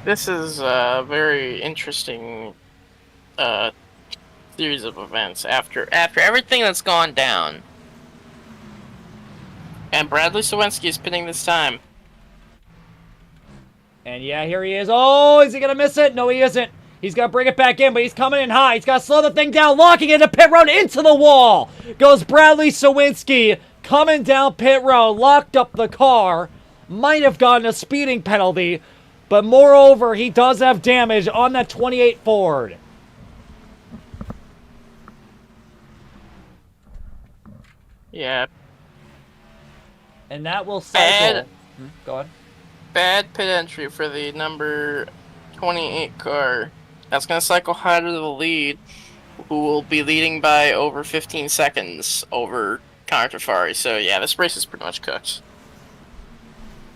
This is a very interesting series of events after everything that's gone down. And Bradley Sawinski is pinning this time. And yeah, here he is. Oh, is he going to miss it? No, he isn't. He's got to bring it back in, but he's coming in high. He's got to slow the thing down, locking into pit road, into the wall. Goes Bradley Sawinski, coming down pit road, locked up the car. Might have gotten a speeding penalty, but moreover, he does have damage on that 28 Ford. Yeah. And that will cycle. Go on. Bad pit entry for the number 28 car. That's going to cycle Hyder to the lead, who will be leading by over 15 seconds over Connor Trafari. So yeah, this race is pretty much cooked.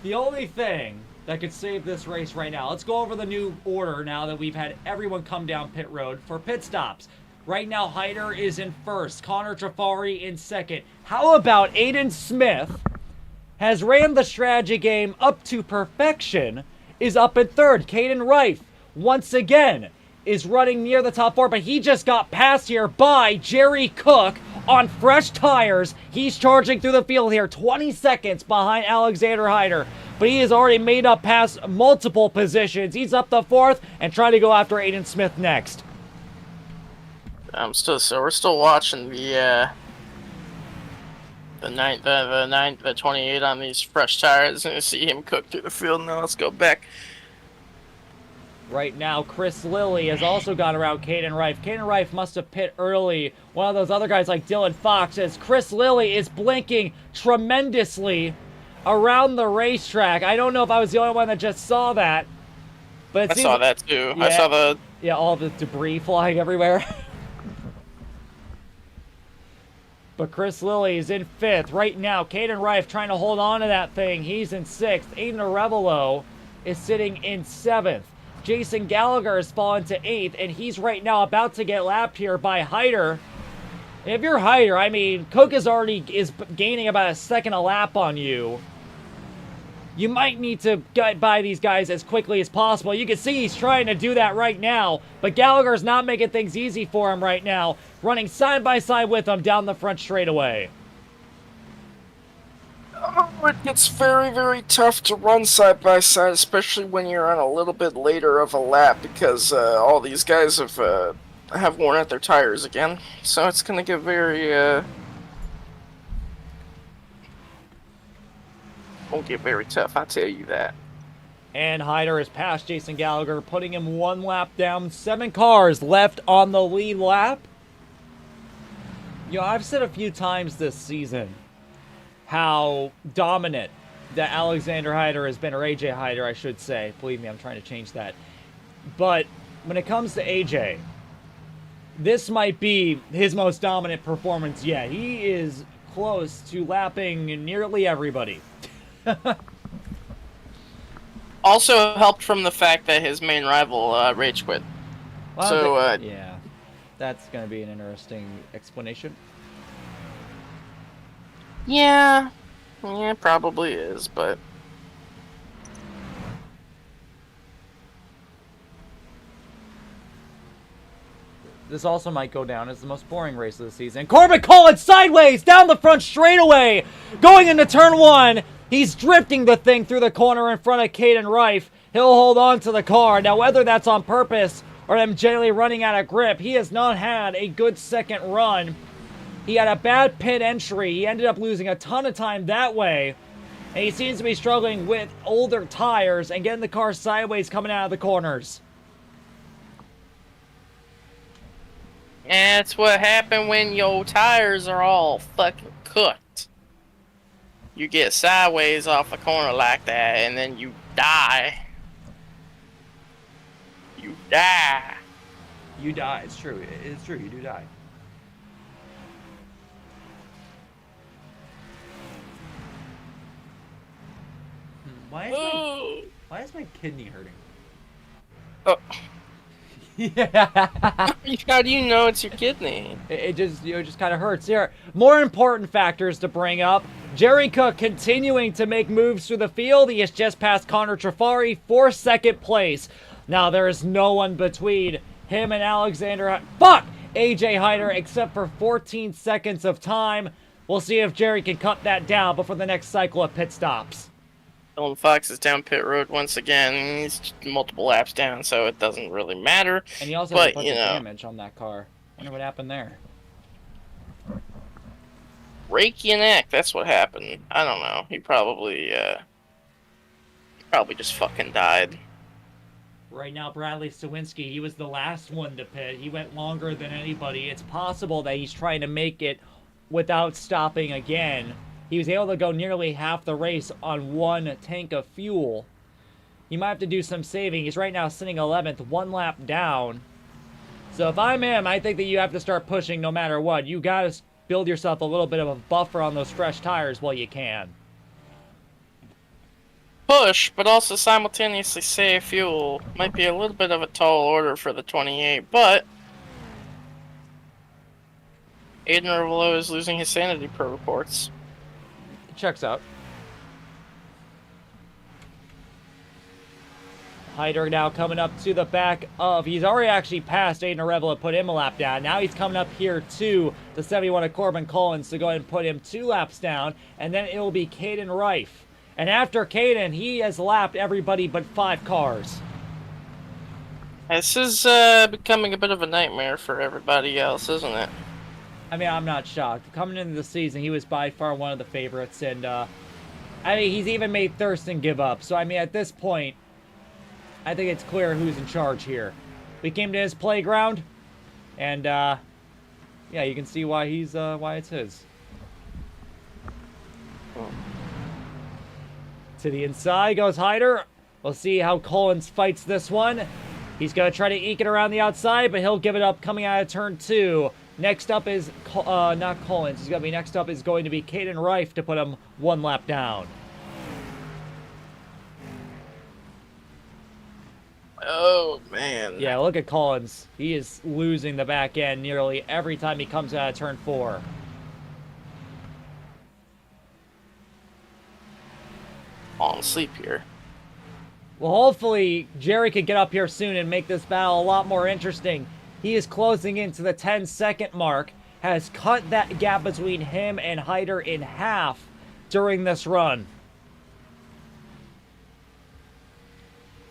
The only thing that could save this race right now, let's go over the new order now that we've had everyone come down pit road for pit stops. Right now, Hyder is in 1st, Connor Trafari in 2nd. How about Aiden Smith has ran the strategy game up to perfection, is up in 3rd. Caden Reif, once again, is running near the top 4, but he just got passed here by Jerry Cook on fresh tires. He's charging through the field here, 20 seconds behind Alexander Hyder, but he has already made up past multiple positions. He's up the 4th and trying to go after Aiden Smith next. We're still watching the 28 on these fresh tires, and see him cook through the field. Now let's go back. Right now, Chris Lilly has also gone around Caden Reif. Caden Reif must have pit early. One of those other guys like Dylan Fox, as Chris Lilly is blinking tremendously around the racetrack. I don't know if I was the only one that just saw that, but I saw that too. Yeah, I saw all the debris flying everywhere. But Chris Lilly is in 5th. Right now, Caden Reif trying to hold on to that thing. He's in 6th. Aiden Arevalo is sitting in 7th. Jason Gallagher has fallen to 8th, and he's right now about to get lapped here by Hyder. And if you're Hyder, I mean, Cook is gaining about a second a lap on you. You might need to get by these guys as quickly as possible. You can see he's trying to do that right now, but Gallagher's not making things easy for him right now, running side by side with him down the front straightaway. It gets very, very tough to run side by side, especially when you're on a little bit later of a lap, because all these guys have worn out their tires again. So it's gonna get very won't get very tough, I tell you that. And Hyder has passed Jason Gallagher, putting him 1 lap down. 7 cars left on the lead lap. You know, I've said a few times this season how dominant that Alexander Hyder has been, or AJ Hyder, I should say. Believe me, I'm trying to change that. But when it comes to AJ, this might be his most dominant performance yet. He is close to lapping nearly everybody. Also helped from the fact that his main rival rage quit. Well, So, yeah, that's going to be an interesting explanation. yeah, it probably is, but This also might go down as the most boring race of the season. Corbin Collins sideways down the front straightaway, going into turn 1. He's drifting the thing through the corner in front of Caden Rife. He'll hold on to the car. Now, whether that's on purpose or him generally running out of grip, he has not had a good second run. He had a bad pit entry. He ended up losing a ton of time that way. And he seems to be struggling with older tires and getting the car sideways coming out of the corners. that's what happened when your tires are all fucking cooked. You get sideways off a corner like that, and then you die. You die. You die. It's true. It's true. You do die. Why is my kidney hurting? Oh. Yeah. How do you know it's your kidney? It just, you know, it just kind of hurts. Here, more important factors to bring up. Jerry Cook continuing to make moves through the field. He has just passed Connor Trafari for second place. Now there is no one between him and AJ Hyder except for 14 seconds of time. We'll see if Jerry can cut that down before the next cycle of pit stops. Dylan Fox is down pit road once again. He's multiple laps down, so it doesn't really matter. And he also has a But, bunch you of know, damage on that car. Wonder what happened there. break your neck. That's what happened. I don't know. He probably just fucking died. Right now, Bradley Sawinski, he was the last one to pit. He went longer than anybody. It's possible that he's trying to make it without stopping again. He was able to go nearly half the race on 1 tank of fuel. He might have to do some saving. He's right now sitting 11th, 1 lap down. So if I'm him, I think that you have to start pushing no matter what. You got to build yourself a little bit of a buffer on those fresh tires while you can. Push, but also simultaneously save fuel. Might be a little bit of a tall order for the 28, but Aiden Revelo is losing his sanity per reports. Checks out. Hyder now coming up to the back of... He's already actually passed Aiden Arevalo, put him a lap down. Now he's coming up here to the 71 of Corbin Collins to go ahead and put him 2 laps down. And then it will be Caden Rife. And after Caden, he has lapped everybody but 5 cars. This is becoming a bit of a nightmare for everybody else, isn't it? I mean, I'm not shocked. Coming into the season, he was by far one of the favorites. And, I mean, he's even made Thurston give up. So, I mean, at this point, I think it's clear who's in charge here. We came to his playground, and, yeah, you can see why why it's his. Oh. To the inside goes Hyder. We'll see how Collins fights this one. He's going to try to eke it around the outside, but he'll give it up coming out of turn 2. Next up is, not Collins. He's going to be next up is going to be Caden Rife to put him 1 lap down. Oh, man. Yeah, look at Collins. He is losing the back end nearly every time he comes out of turn 4. Falling asleep here. Well, hopefully, Jerry can get up here soon and make this battle a lot more interesting. He is closing into the 10-second mark, has cut that gap between him and Hyder in half. during this run.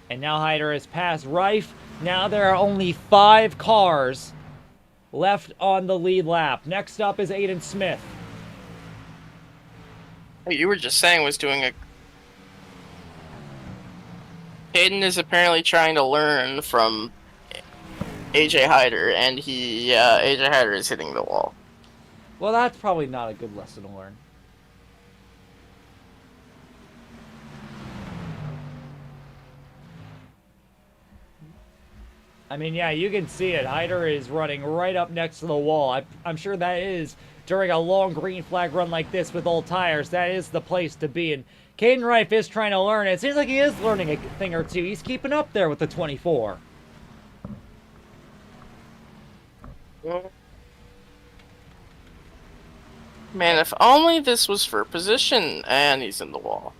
And now Hyder has passed Rife. Now there are only 5 cars left on the lead lap. Next up is Aiden Smith. You were just saying was doing a... Hayden is apparently trying to learn from AJ Hyder, and AJ Hyder is hitting the wall. Well, that's probably not a good lesson to learn. I mean, yeah, you can see it. Hyder is running right up next to the wall. I'm sure that is, during a long green flag run like this with old tires, that is the place to be. And Caden Rife is trying to learn. It seems like he is learning a thing or two. He's keeping up there with the 24. Man, if only this was for position, and he's in the wall.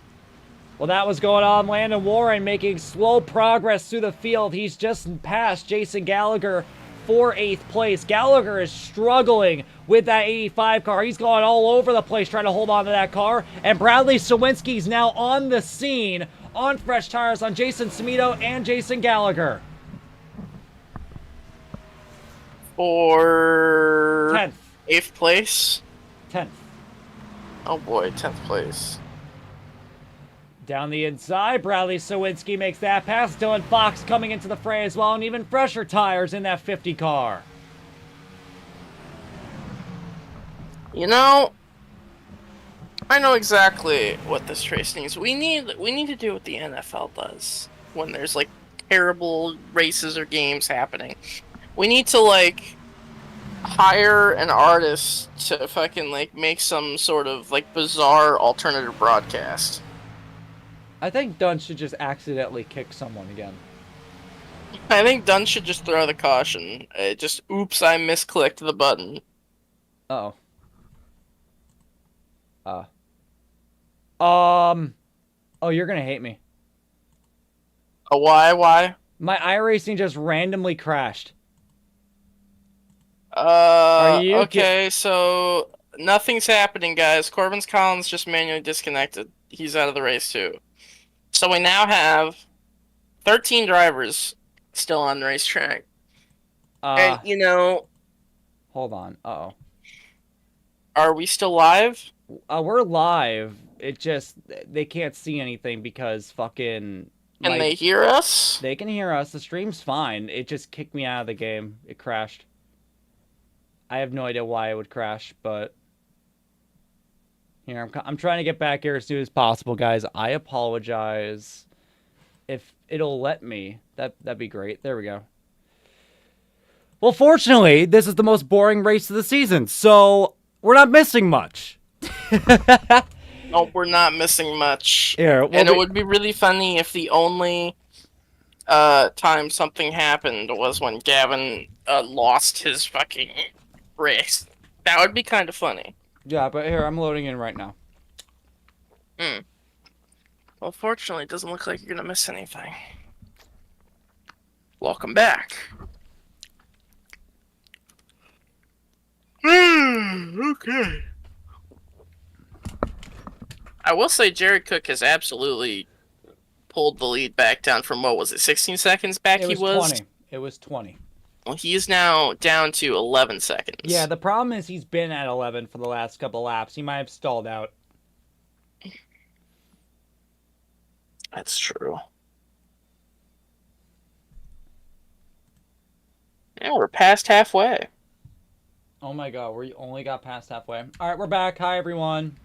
Well, that was going on. Landon Warren making slow progress through the field. He's just passed Jason Gallagher for 8th place. Gallagher is struggling with that 85 car. He's going all over the place trying to hold on to that car. And Bradley Sawinski's now on the scene on fresh tires on Jason Smito and Jason Gallagher. For 10th. 8th place? 10th. Oh boy, 10th place. Down the inside, Bradley Sawinski makes that pass. Dylan Fox coming into the fray as well, and even fresher tires in that 50 car. You know, I know exactly what this race needs. We need to do what the NFL does when there's like terrible races or games happening. We need to like hire an artist to fucking like make some sort of like bizarre alternative broadcast. I think Dunn should just accidentally kick someone again. I think Dunn should just throw the caution. Just, oops, I misclicked the button. Uh-oh. Oh, you're gonna hate me. Oh, why? My iRacing just randomly crashed. Are you okay, so nothing's happening, guys. Corbin's Collins just manually disconnected. He's out of the race, too. So we now have 13 drivers still on the racetrack. And, you know... Hold on. Uh-oh. Are we still live? We're live. It just... They can't see anything because fucking... Can they hear us? They can hear us. The stream's fine. It just kicked me out of the game. It crashed. I have no idea why it would crash, but... Here, I'm trying to get back here as soon as possible, guys. I apologize. If it'll let me, that'd be great. There we go. Well, fortunately, this is the most boring race of the season, so we're not missing much. No, we're not missing much. Here, and it would be really funny if the only time something happened was when Gavin lost his fucking race. That would be kind of funny. Yeah, but here, I'm loading in right now. Well, fortunately, it doesn't look like you're going to miss anything. Welcome back. Okay. I will say Jared Cook has absolutely pulled the lead back down from, what was it, 16 seconds back It he was was? 20. It was 20. Well, he is now down to 11 seconds. Yeah, the problem is he's been at 11 for the last couple laps. He might have stalled out. That's true. Yeah, we're past halfway. Oh my god, we only got past halfway. Alright, we're back. Hi, everyone.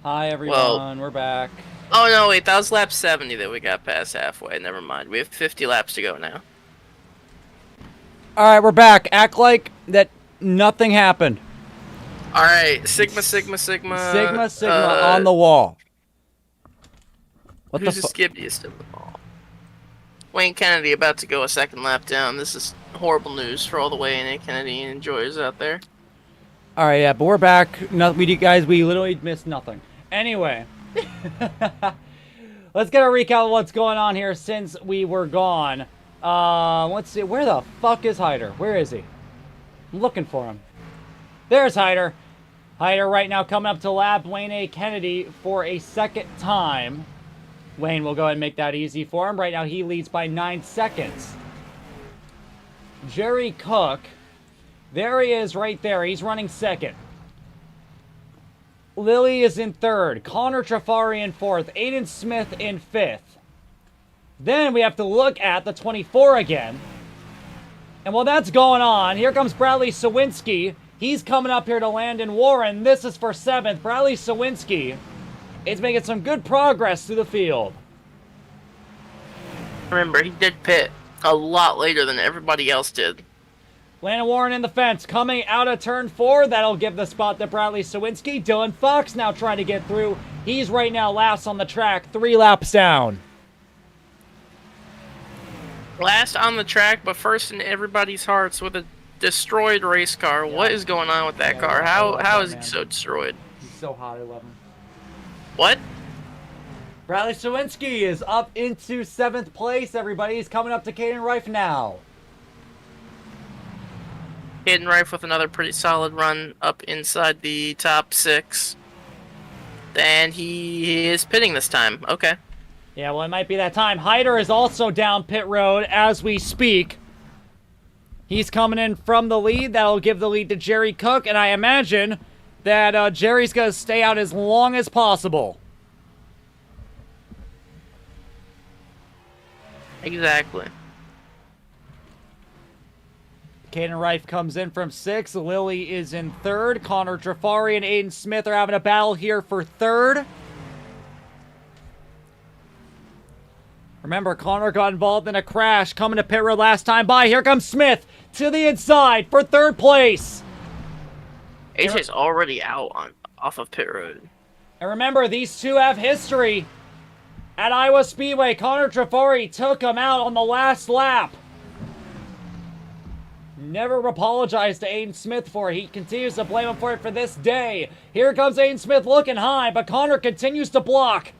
Hi, everyone. We're back. Oh, no, wait. That was lap 70 that we got past halfway. Never mind. We have 50 laps to go now. Alright, we're back. Act like that nothing happened. Alright. Sigma. Sigma on the wall. What who's the the skippiest of them all? Wayne Kennedy about to go a second lap down. This is horrible news for all the Wayne Kennedy enjoyers out there. Alright, yeah, but we're back. We literally missed nothing. Anyway. Let's get a recap of what's going on here since we were gone. Let's see. Where the fuck is Hyder? Where is he? I'm looking for him. There's Hyder. Hyder right now coming up to lap Wayne A. Kennedy for a second time. Wayne will go ahead and make that easy for him. Right now he leads by 9 seconds. Jerry Cook, there he is right there. He's running second. Lilly is in third. Connor Trafari in fourth. Aiden Smith in fifth. Then we have to look at the 24 again. And while that's going on, here comes Bradley Sawinski. He's coming up here to Landon Warren. This is for 7th. Bradley Sawinski is making some good progress through the field. Remember, he did pit a lot later than everybody else did. Landon Warren in the fence. Coming out of turn 4. That'll give the spot to Bradley Sawinski. Dylan Fox now trying to get through. He's right now last on the track. 3 laps down. Last on the track, but first in everybody's hearts with a destroyed race car. Yeah. What is going on with that Yeah, car? I love How that, is man. he so destroyed? He's so hot. I love him. What? Bradley Sawinski is up into 7th place, everybody. He's coming up to Caden Rife now. Hayden Rife with another pretty solid run up inside the top 6. And he is pitting this time. Okay. Yeah, well, it might be that time. Hyder is also down pit road as we speak. He's coming in from the lead. That'll give the lead to Jerry Cook, and I imagine that Jerry's going to stay out as long as possible. Exactly. Caden Rife comes in from 6th. Lilly is in 3rd. Connor Trafari and Aiden Smith are having a battle here for 3rd. Remember, Connor got involved in a crash coming to pit road last time by. Here comes Smith to the inside for 3rd place. AJ's already out off of pit road. And remember, these two have history. At Iowa Speedway, Connor Trafari took him out on the last lap. Never apologized to Aiden Smith for it. He continues to blame him for it for this day. Here comes Aiden Smith looking high, but Connor continues to block.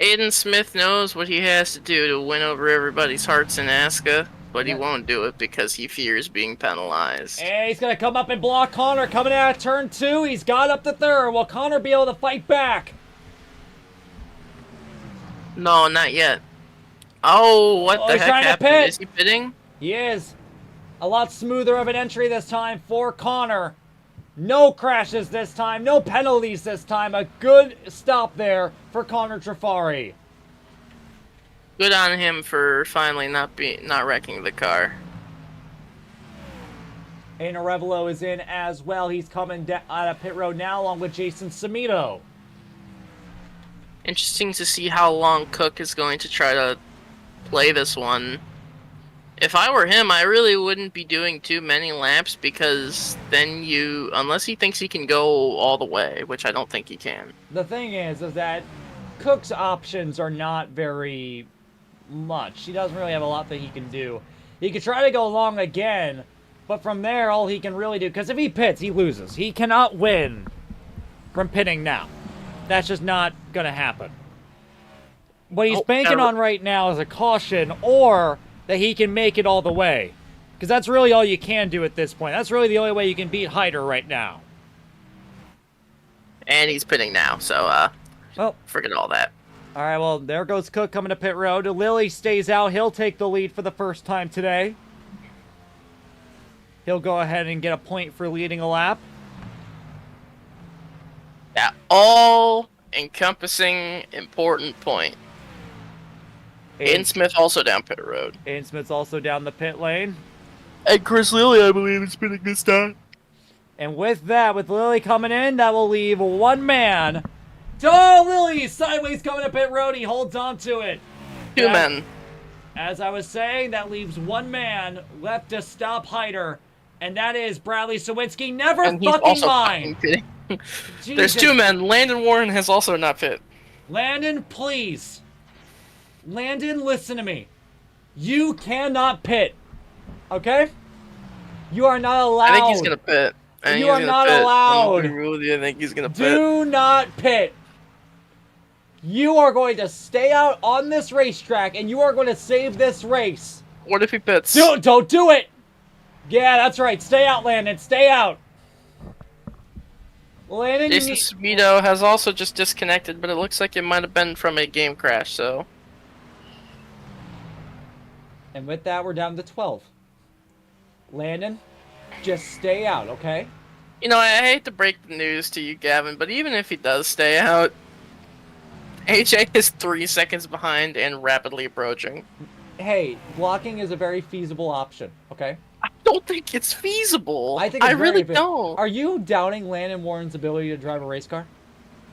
Aiden Smith knows what he has to do to win over everybody's hearts in ASCA, but he won't do it because he fears being penalized. And he's going to come up and block Connor. Coming out of turn 2, he's got up to 3rd. Will Connor be able to fight back? No, not yet. Oh, what the he's heck trying to happened? pit. Is he pitting? He is. A lot smoother of an entry this time for Connor. No crashes this time. No penalties this time. A good stop there for Connor Trafari. Good on him for finally not wrecking the car. Aina Revelo is in as well. He's coming out of pit road now along with Jason Samito. Interesting to see how long Cook is going to try to play this one. If I were him, I really wouldn't be doing too many laps because then unless he thinks he can go all the way, which I don't think he can. The thing is that Cook's options are not very much. He doesn't really have a lot that he can do. He could try to go long again, but from there, all he can really do, because if he pits, he loses. He cannot win from pitting now. That's just not going to happen. What he's banking on right now is a caution or that he can make it all the way. Because that's really all you can do at this point. That's really the only way you can beat Hyder right now. And he's pitting now, so well, forget all that. All right, well, there goes Cook coming to pit road. Lilly stays out. He'll take the lead for the first time today. He'll go ahead and get a point for leading a lap. That all-encompassing important point. Aiden Smith also down pit road. Aiden Smith's also down the pit lane. And Chris Lilly, I believe, is pitting this time. And with that, with Lilly coming in, that will leave one man. Oh, Lilly sideways coming to pit road. He holds on to it. Two men. As I was saying, that leaves one man left to stop Hyder, and that is Bradley Sawinski. Never And he's fucking also mind. pitting. There's two men. Landon Warren has also not pit. Landon, please. Landon, listen to me. You cannot pit. Okay? You are not allowed. I think he's gonna pit. You are not allowed. I think he's gonna pit. Do not pit. You are going to stay out on this racetrack, and you are going to save this race. What if he pits? Don't do it. Yeah, that's right. Stay out, Landon. Stay out. Landon, Jason Smito has also just disconnected, but it looks like it might have been from a game crash, so... And with that, we're down to 12. Landon, just stay out, okay? You know, I hate to break the news to you, Gavin, but even if he does stay out, AJ is 3 seconds behind and rapidly approaching. Hey, blocking is a very feasible option, okay? I don't think it's feasible. I think it's really very don't. Are you doubting Landon Warren's ability to drive a race car?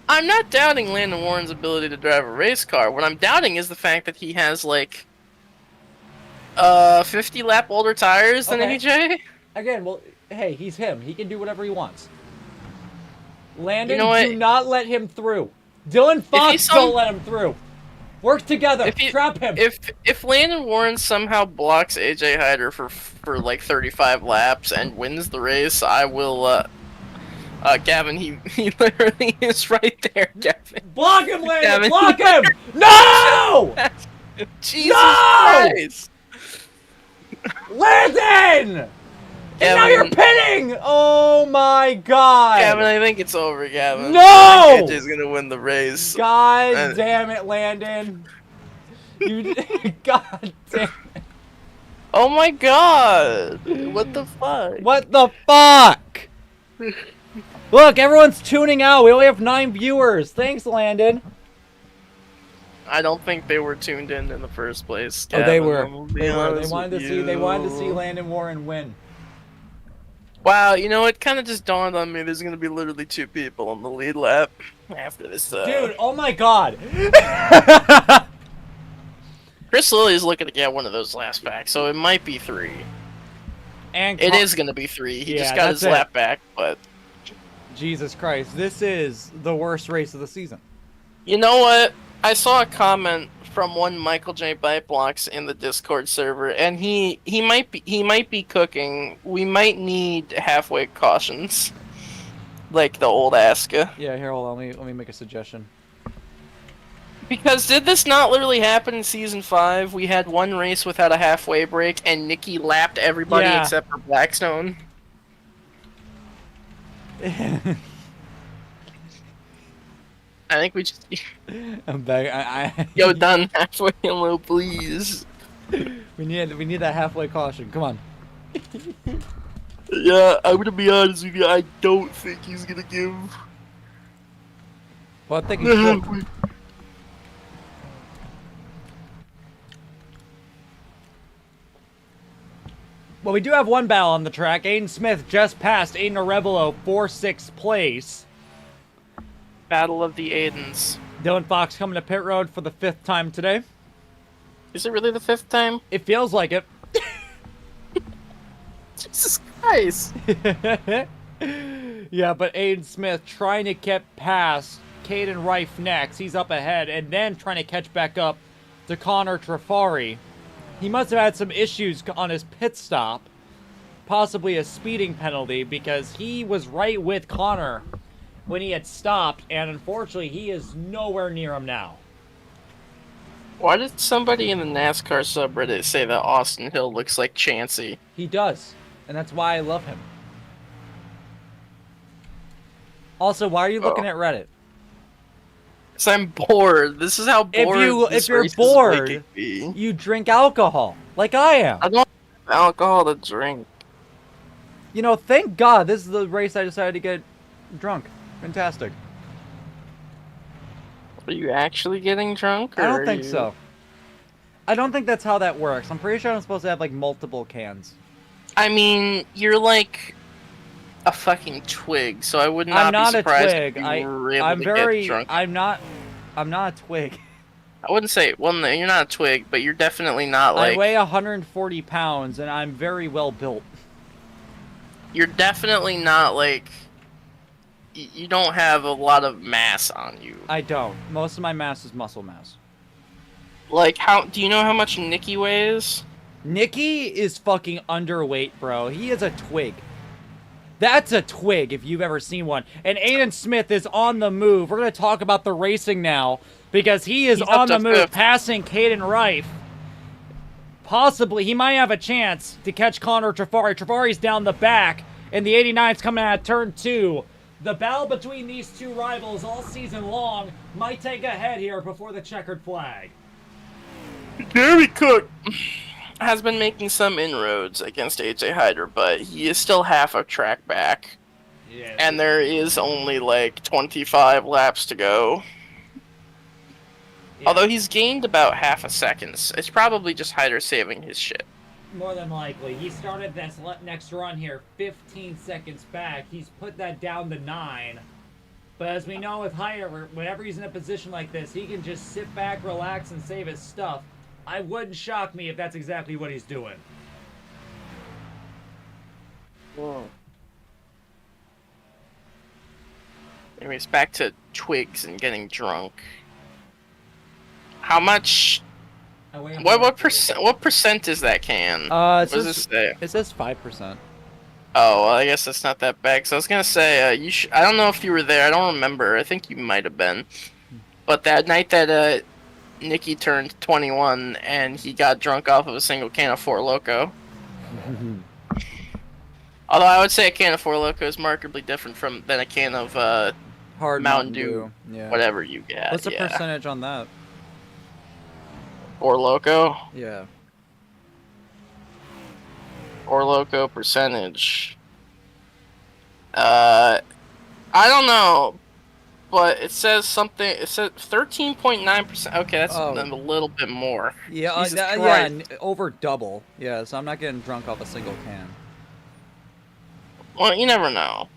I'm not doubting Landon Warren's ability to drive a race car. What I'm doubting is the fact that he has, like, 50 lap older tires than Okay. AJ. Again, well, hey, he's him. He can do whatever he wants. Landon, You know what? do not let him through. Dylan Fox, don't let him through. Work together. Trap him. If Landon Warren somehow blocks AJ Hyder for like 35 laps and wins the race, I will. Gavin, he literally is right there, Gavin. Block him, Landon. Gavin. Block him. No! Jesus No! Christ! Landon! And now Gavin. you're pitting! Oh my god! Gavin, I think it's over, Gavin. No! I think AJ's gonna win the race. God damn it, Landon. You, God damn it. Oh my god! What the fuck? What the fuck? Look, everyone's tuning out. We only have 9 viewers. Thanks, Landon. I don't think they were tuned in the first place. Oh, they Gavin, were. I'm gonna be They were. They honest wanted to with see. They wanted to see you. Landon Warren win. Wow, you know, it kind of just dawned on me there's going to be literally 2 people on the lead lap after this. Dude, oh my god. Chris Lilly's looking to get one of those last back, so it might be 3. And It is going to be 3. He Yeah, just got that's his it. lap back, but... Jesus Christ, this is the worst race of the season. You know what? I saw a comment from one Michael J. Byteblocks in the Discord server, and he might be cooking. We might need halfway cautions, like the old ASCA. Yeah, here, hold on. Let me make a suggestion. Because did this not literally happen in Season 5? We had one race without a halfway break, and Nikki lapped everybody Yeah. except for Blackstone. I think we just... I'm back. Yo, done halfway low, please. we need that halfway caution. Come on. Yeah, I'm gonna be honest with you, I don't think he's gonna give... Well, I think he the should. halfway... Well, we do have one battle on the track. Aiden Smith just passed Aiden Arevalo for 6th place. Battle of the Aidens. Dylan Fox coming to pit road for the 5th time today. Is it really the 5th time? It feels like it. Jesus Christ! Yeah, but Aiden Smith trying to get past Caden Rife next. He's up ahead, and then trying to catch back up to Connor Trafari. He must have had some issues on his pit stop. Possibly a speeding penalty, because he was right with Connor when he had stopped, and unfortunately, he is nowhere near him now. Why did somebody in the NASCAR subreddit say that Austin Hill looks like Chansey? He does, and that's why I love him. Also, why are you looking at Reddit? Because I'm bored. This is how bored If you're bored, you drink alcohol, like I am. I don't have alcohol to drink. You know, thank God this is the race I decided to get drunk. Fantastic. Are you actually getting drunk? Or I don't are think you- so. I don't think that's how that works. I'm pretty sure I'm supposed to have like multiple cans. I mean, you're like a fucking twig, so I would not I'm not be a surprised twig. if you were able I'm to very. get drunk. I'm not a twig. I wouldn't say, well, no, you're not a twig, but you're definitely not like... I weigh 140 pounds and I'm very well built. You're definitely not like... You don't have a lot of mass on you. I don't. Most of my mass is muscle mass. Like, how... Do you know how much Nikki weighs? Nikki is fucking underweight, bro. He is a twig. That's a twig, if you've ever seen one. And Aiden Smith is on the move. We're going to talk about the racing now, because he is He's on up the to move, 5th. passing Caden Rife. Possibly, he might have a chance to catch Connor Trafari. Trafari's down the back, and the 89's coming out of turn 2. The battle between these two rivals all season long might take a head here before the checkered flag. Jeremy Cook has been making some inroads against AJ Hyder, but he is still half a track back. Yeah. And there is only like 25 laps to go. Yeah. Although he's gained about half a second. It's probably just Hyder saving his shit. More than likely. He started this next run here 15 seconds back. He's put that down to 9. But as we know with Hyder, whenever he's in a position like this, he can just sit back, relax, and save his stuff. I wouldn't shock me if that's exactly what he's doing. Anyways, back to Twigs and getting drunk. How much? What percent is that can? What does this say? It says 5%. Oh, well, I guess that's not that bad. So I was gonna say, I don't know if you were there. I don't remember. I think you might have been. But that night that Nicky turned 21 and he got drunk off of a single can of Four Loko. Although I would say a can of Four Loko is markedly different than a can of Hard Mountain Dew, yeah. whatever you get. What's the percentage on that? Four Loko? Yeah. Four Loko percentage. I don't know, but it says something. It says 13.9%. Okay, that's a little bit more. Yeah, yeah, over double. Yeah, so I'm not getting drunk off a single can. Well, you never know.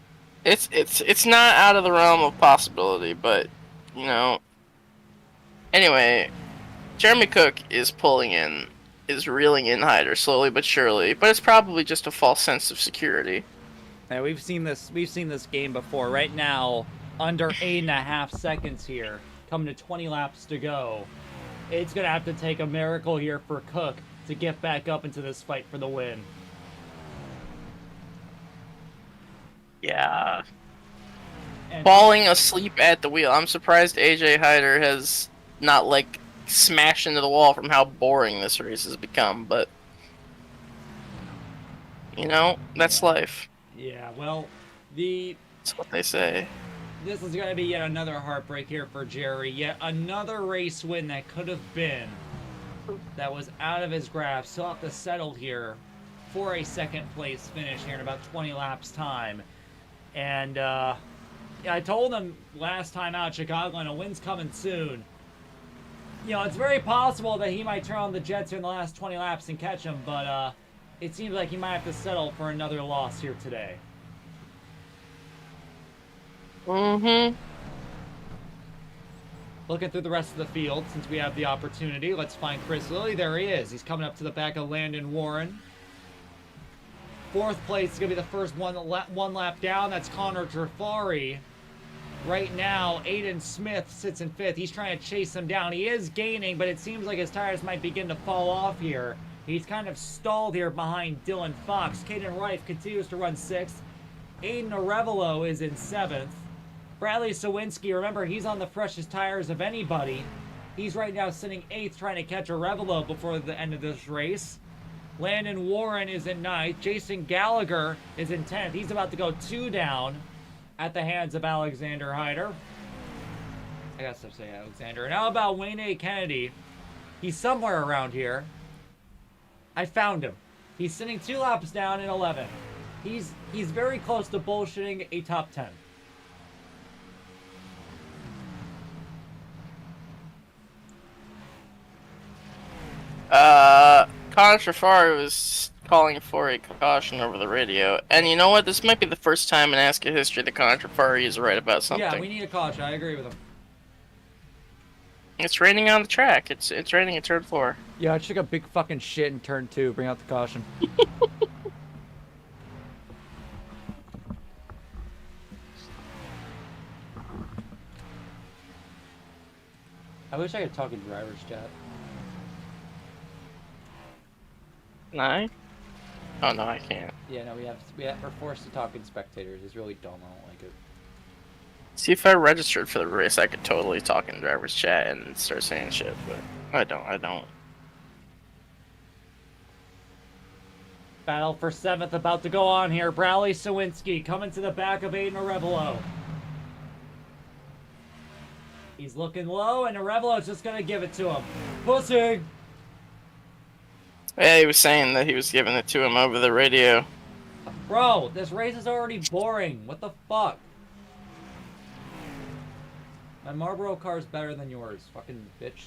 It's not out of the realm of possibility, but you know. Anyway, Jeremy Cook is reeling in Hyder slowly but surely, but it's probably just a false sense of security. Yeah, we've seen this game before. Right now, under 8.5 seconds here, coming to 20 laps to go. It's gonna have to take a miracle here for Cook to get back up into this fight for the win. Yeah. Falling asleep at the wheel. I'm surprised AJ Hyder has not like smashed into the wall from how boring this race has become, but you know, that's life. Yeah, well, that's what they say. This is going to be yet another heartbreak here for Jerry. Yet another race win that could have been, that was out of his grasp. He'll have to settle here for a second place finish here in about 20 laps time. And I told him last time out, Chicago, and a win's coming soon. You know, it's very possible that he might turn on the Jets here in the last 20 laps and catch him, but it seems like he might have to settle for another loss here today. Mm-hmm. Looking through the rest of the field, since we have the opportunity, let's find Chris Lilly. There he is. He's coming up to the back of Landon Warren. Fourth place is going to be the first one lap down. That's Connor Trafari. Right now, Aiden Smith sits in fifth. He's trying to chase him down. He is gaining, but it seems like his tires might begin to fall off here. He's kind of stalled here behind Dylan Fox. Caden Reif continues to run sixth. Aiden Arevalo is in seventh. Bradley Sawinski, remember, he's on the freshest tires of anybody. He's right now sitting eighth, trying to catch Arevalo before the end of this race. Landon Warren is in ninth. Jason Gallagher is in 10th. He's about to go 2 down at the hands of Alexander Hyder. I gotta stop saying Alexander. And how about Wayne A. Kennedy? He's somewhere around here. I found him. He's sitting 2 laps down in 11th. He's very close to bullshitting a top 10. Connor Trafari was calling for a caution over the radio, and you know what? This might be the first time in ASCA history that Connor Trafari is right about something. Yeah, we need a caution. I agree with him. It's raining on the track. It's raining at turn 4. Yeah, I took a big fucking shit in turn 2. Bring out the caution. I wish I could talk in driver's chat. No? Oh no, I can't. Yeah, no, we're forced to talk in spectators. It's really dumb. I don't like it. See, if I registered for the race, I could totally talk in driver's chat and start saying shit, but I don't. Battle for 7th about to go on here. Bradley Sawinski coming to the back of Aiden Arevalo. He's looking low, and Arevelo's just gonna give it to him. Pussy! Yeah, he was saying that he was giving it to him over the radio. Bro, this race is already boring. What the fuck? My Marlboro car is better than yours, fucking bitch.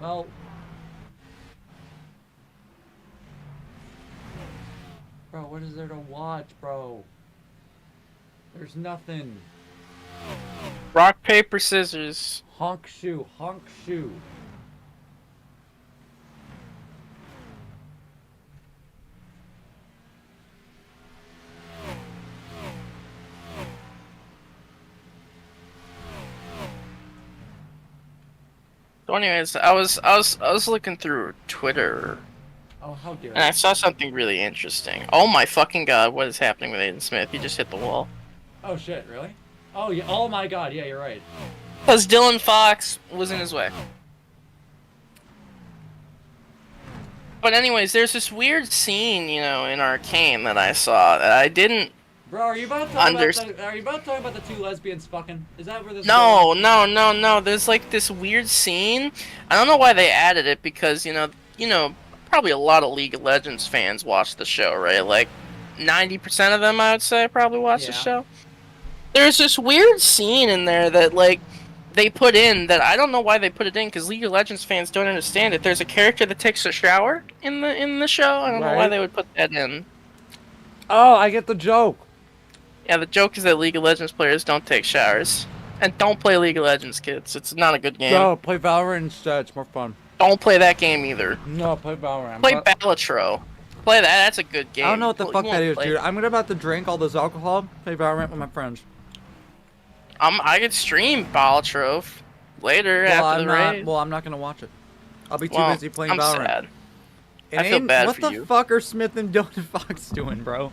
Well, bro, what is there to watch, bro? There's nothing. Rock, paper, scissors. Honk shoe, honk shoe. So anyways, I was looking through Twitter Oh, how dare and I you. saw something really interesting. Oh my fucking god, what is happening with Aiden Smith? He just hit the wall. Oh shit, really? Oh yeah, oh my god, yeah, you're right. Because Dylan Fox was in his way. But anyways, there's this weird scene, you know, in Arcane that I saw that I didn't. Bro, are you about to talk about the two lesbians fucking? Is that where this is No, going? no. There's like this weird scene. I don't know why they added it because you know, probably a lot of League of Legends fans watch the show, right? Like 90% of them, I would say, probably watch the Yeah. show. There's this weird scene in there that like they put in that I don't know why they put it in because League of Legends fans don't understand it. There's a character that takes a shower in the show. I don't know why Right. they would put that in. Oh, I get the joke. Yeah, the joke is that League of Legends players don't take showers. And don't play League of Legends, kids. It's not a good game. Bro, play Valorant instead. It's more fun. Don't play that game either. No, play Valorant. Play Balatro. Play that. That's a good game. I don't know what the You fuck won't that is, play dude. it. I'm about to drink all this alcohol. Play Valorant with my friends. I could stream Balatro later after the raid. Well, I'm not gonna watch it. I'll be too Well, busy playing I'm Valorant. sad. And I feel bad what for the you. fuck are Smith and Dylan Fox doing, bro?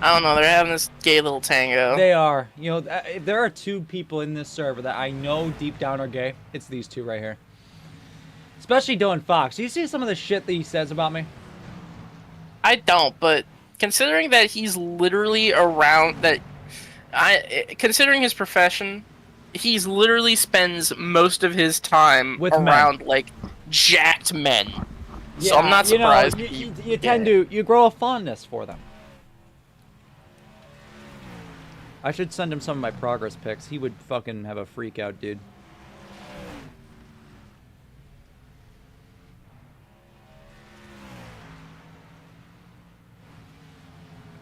I don't know. They're having this gay little tango. They are. You know, if there are two people in this server that I know deep down are gay, it's these two right here. Especially Dylan Fox. Do you see some of the shit that he says about me? I don't, but considering that he's literally around that, considering his profession, he's literally spends most of his time With men. around like jacked men. So I'm not surprised. You tend to you grow a fondness for them. I should send him some of my progress pics. He would fucking have a freak out, dude.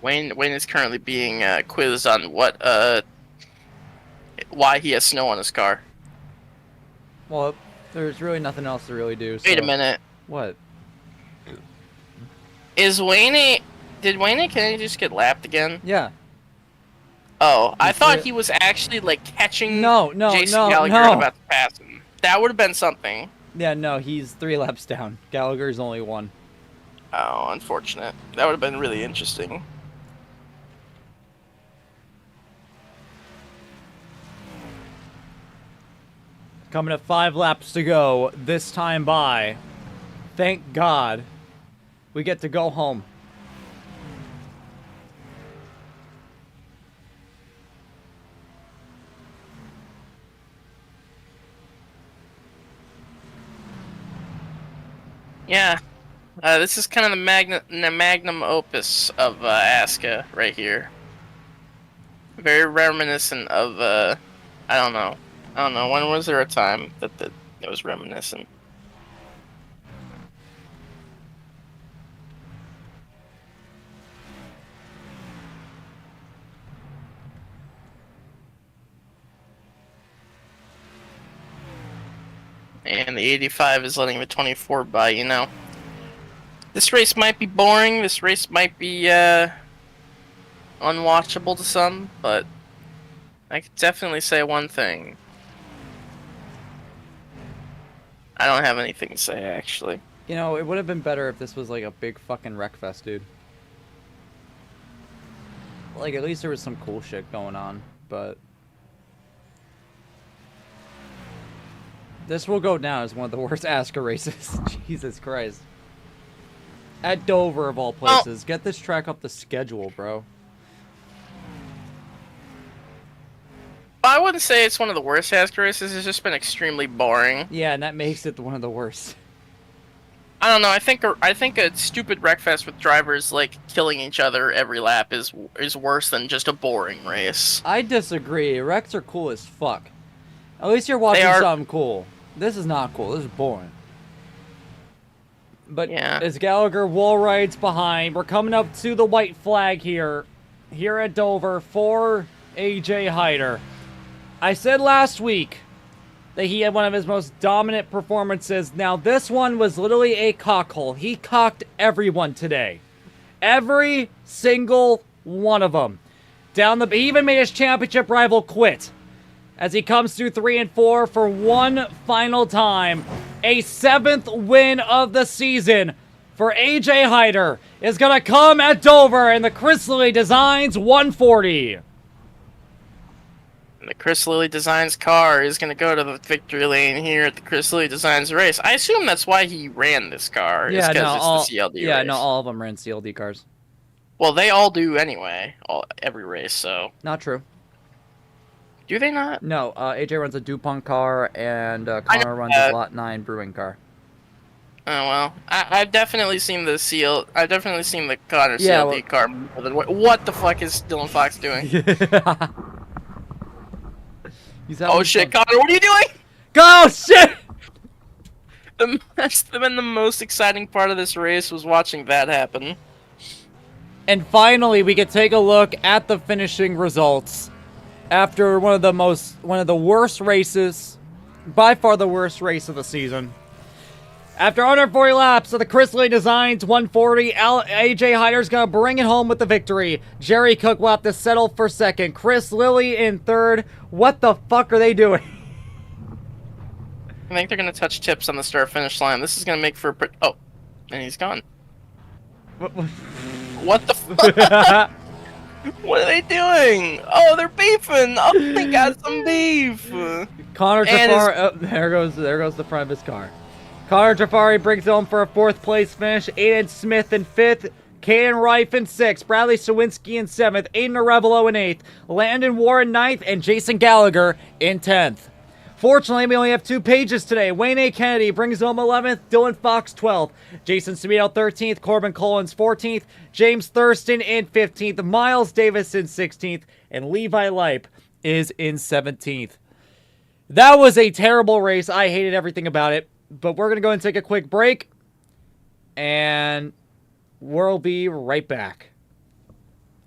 Wayne is currently being quizzed on why he has snow on his car. Well, there's really nothing else to really do. Wait a so- minute. What? Did Wayne Kennedy just get lapped again? Yeah. Oh, I He's thought lit- he was actually like catching No, Jason no, Gallagher no. and about to pass him. That would have been something. Yeah, no, he's 3 laps down. Gallagher's only 1. Oh, unfortunate. That would have been really interesting. Coming at 5 laps to go, this time by. Thank God. We get to go home. Yeah. This is kind of the magnum opus of ASCA right here. Very reminiscent of, I don't know. When was there a time that it was reminiscent? And the 85 is letting the 24 by, you know. This race might be boring, this race might be unwatchable to some, but I could definitely say one thing. I don't have anything to say, actually. You know, it would have been better if this was like a big fucking wreck fest, dude. like, at least there was some cool shit going on, but this will go down as one of the worst ASCA races. Jesus Christ. At Dover, of all places. Get this track up the schedule, bro. I wouldn't say it's one of the worst ASCA races. It's just been extremely boring. Yeah, and that makes it one of the worst. I don't know. I think a stupid wreckfest with drivers like killing each other every lap is worse than just a boring race. I disagree. Wrecks are cool as fuck. At least you're watching something cool. This is not cool. This is boring. But yeah. As Gallagher wall rides behind, we're coming up to the white flag here at Dover for AJ Hyder. I said last week that he had one of his most dominant performances. Now, this one was literally a cockhole. He cocked everyone today. Every single one of them. He even made his championship rival quit as he comes through 3 and 4 for one final time. A 7th win of the season for AJ Hyder is going to come at Dover in the Chris Lilly Designs 140. The Chris Lilly Designs car is going to go to the victory lane here at the Chris Lilly Designs race. I assume that's why he ran this car. Yeah, no, it's the CLD race. no, all of them ran CLD cars. Well, they all do anyway, every race, so... Not true. Do they not? No, AJ runs a DuPont car, and Connor runs a Lot 9 Brewing car. Oh, well. I've definitely seen the Connor CLD car more than... What the fuck is Dylan Fox doing? Oh shit, Connor, what are you doing? Go, shit! That's been the most exciting part of this race was watching that happen. And finally, we could take a look at the finishing results after one of the worst races, by far the worst race of the season. After 140 laps of the Chris Lilly Designs 140, AJ Hyder's going to bring it home with the victory. Jerry Cook will have to settle for second. Chris Lilly in third. What the fuck are they doing? I think they're going to touch tips on the start-finish line. This is going to make for a... Oh, and he's gone. What the fuck? What are they doing? Oh, they're beefing. Oh, they got some beef. Connor Jafari. Oh, there goes the front of his car. Connor Jafari brings it home for a 4th place finish. Aiden Smith in 5th. Caden Rife in 6th. Bradley Sawinski in 7th. Aiden Arevalo in 8th. Landon Warren 9th. And Jason Gallagher in 10th. Fortunately, we only have 2 pages today. Wayne A. Kennedy brings home 11th. Dylan Fox 12th. Jason Smito 13th. Corbin Collins 14th. James Thurston in 15th. Miles Davis in 16th. And Levi Leip is in 17th. That was a terrible race. I hated everything about it. But we're going to go and take a quick break. And we'll be right back.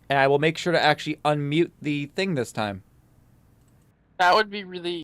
And I will make sure to actually unmute the thing this time. That would be really...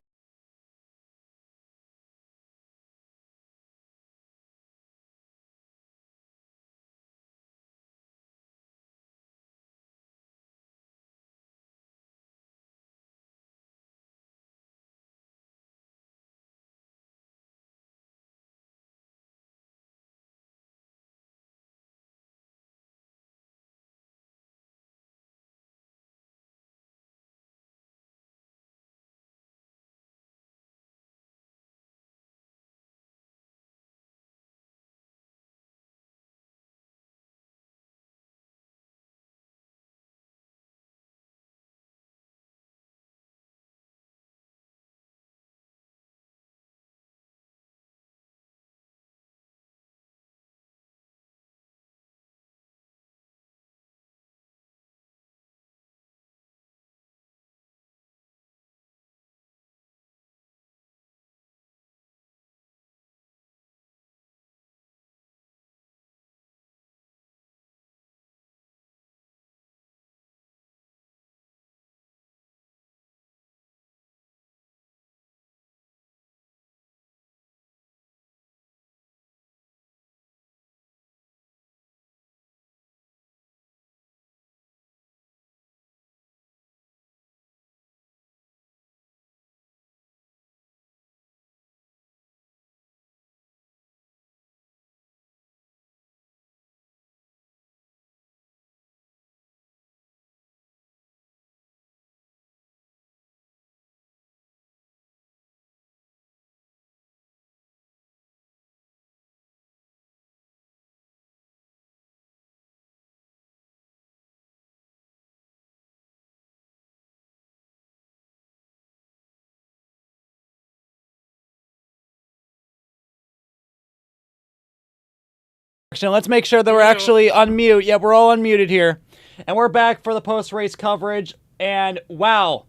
Let's make sure that we're actually unmute. Yeah, we're all unmuted here. And we're back for the post-race coverage. And wow,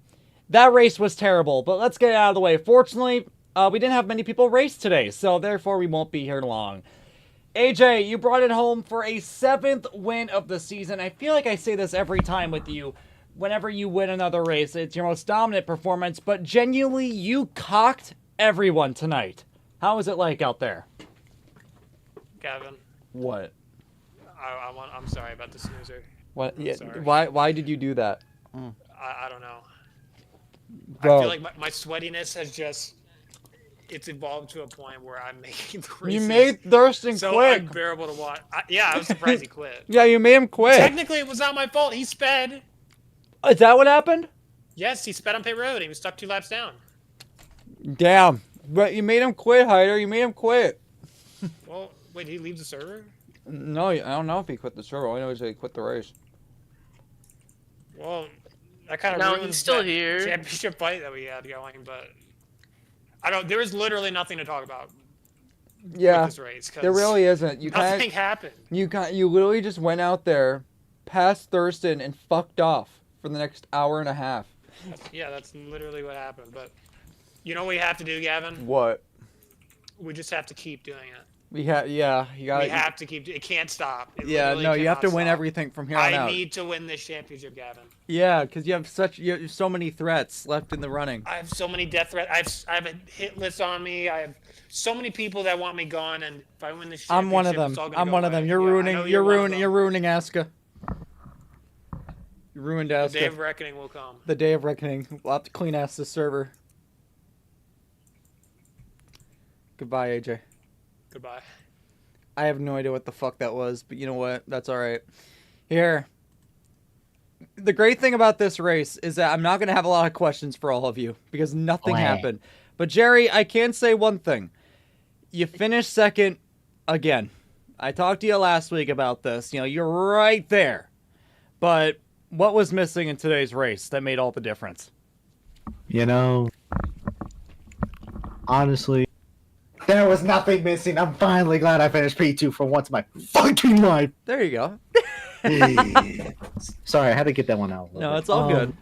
that race was terrible. But let's get it out of the way. Fortunately, we didn't have many people race today, so therefore we won't be here long. AJ, you brought it home for a 7th win of the season. I feel like I say this every time with you. Whenever you win another race, it's your most dominant performance. But genuinely, you cocked everyone tonight. How was it like out there? Gavin. What? I'm sorry about the snoozer. What? Yeah. Sorry. Why did you do that? I don't know. Bro. I feel like my sweatiness has just it's evolved to a point where I'm making the races You made Thurston so quit. unbearable to watch. I was surprised he quit. Yeah, you made him quit. Technically, it was not my fault. He sped. Is that what happened? Yes, he sped on pit road. He was stuck 2 laps down. Damn. But you made him quit, Hyder. You made him quit. Well, wait, did he leave the server? No, I don't know if he quit the server. All I know is that he quit the race. Well, that kind of No, ruins he's still that here. championship fight that we had going, but I don't. There was literally nothing to talk about Yeah, with this race. 'Cause there really isn't. nothing happened. You literally just went out there, passed Thurston, and fucked off for the next hour and a half. Yeah, that's literally what happened. But you know what we have to do, Gavin? What? We just have to keep doing it. Yeah, you got. We have to keep. It can't stop. It Yeah, literally no, you have to cannot win stop. everything from here on out. I need to win this championship, Gavin. Yeah, because you have so many threats left in the running. I have so many death threats. I have a hit list on me. I have so many people that want me gone, and if I win this championship, I'm one of them. it's all gonna I'm go one of away. them. You're Yeah, I ruining. know You're one of ruining. them. You're ruining ASCA. You ruined The day of ASCA. reckoning will come. The day of reckoning. We'll have to clean ass the server. Goodbye, AJ. Goodbye. I have no idea what the fuck that was, but you know what? That's all right. Here. The great thing about this race is that I'm not going to have a lot of questions for all of you because nothing happened. But Jerry, I can say one thing. You finished second again. I talked to you last week about this. You know, you're right there. But what was missing in today's race that made all the difference? You know, honestly, there was nothing missing. I'm finally glad I finished P2 for once in my fucking life. There you go. Sorry, I had to get that one out. No, it's all good.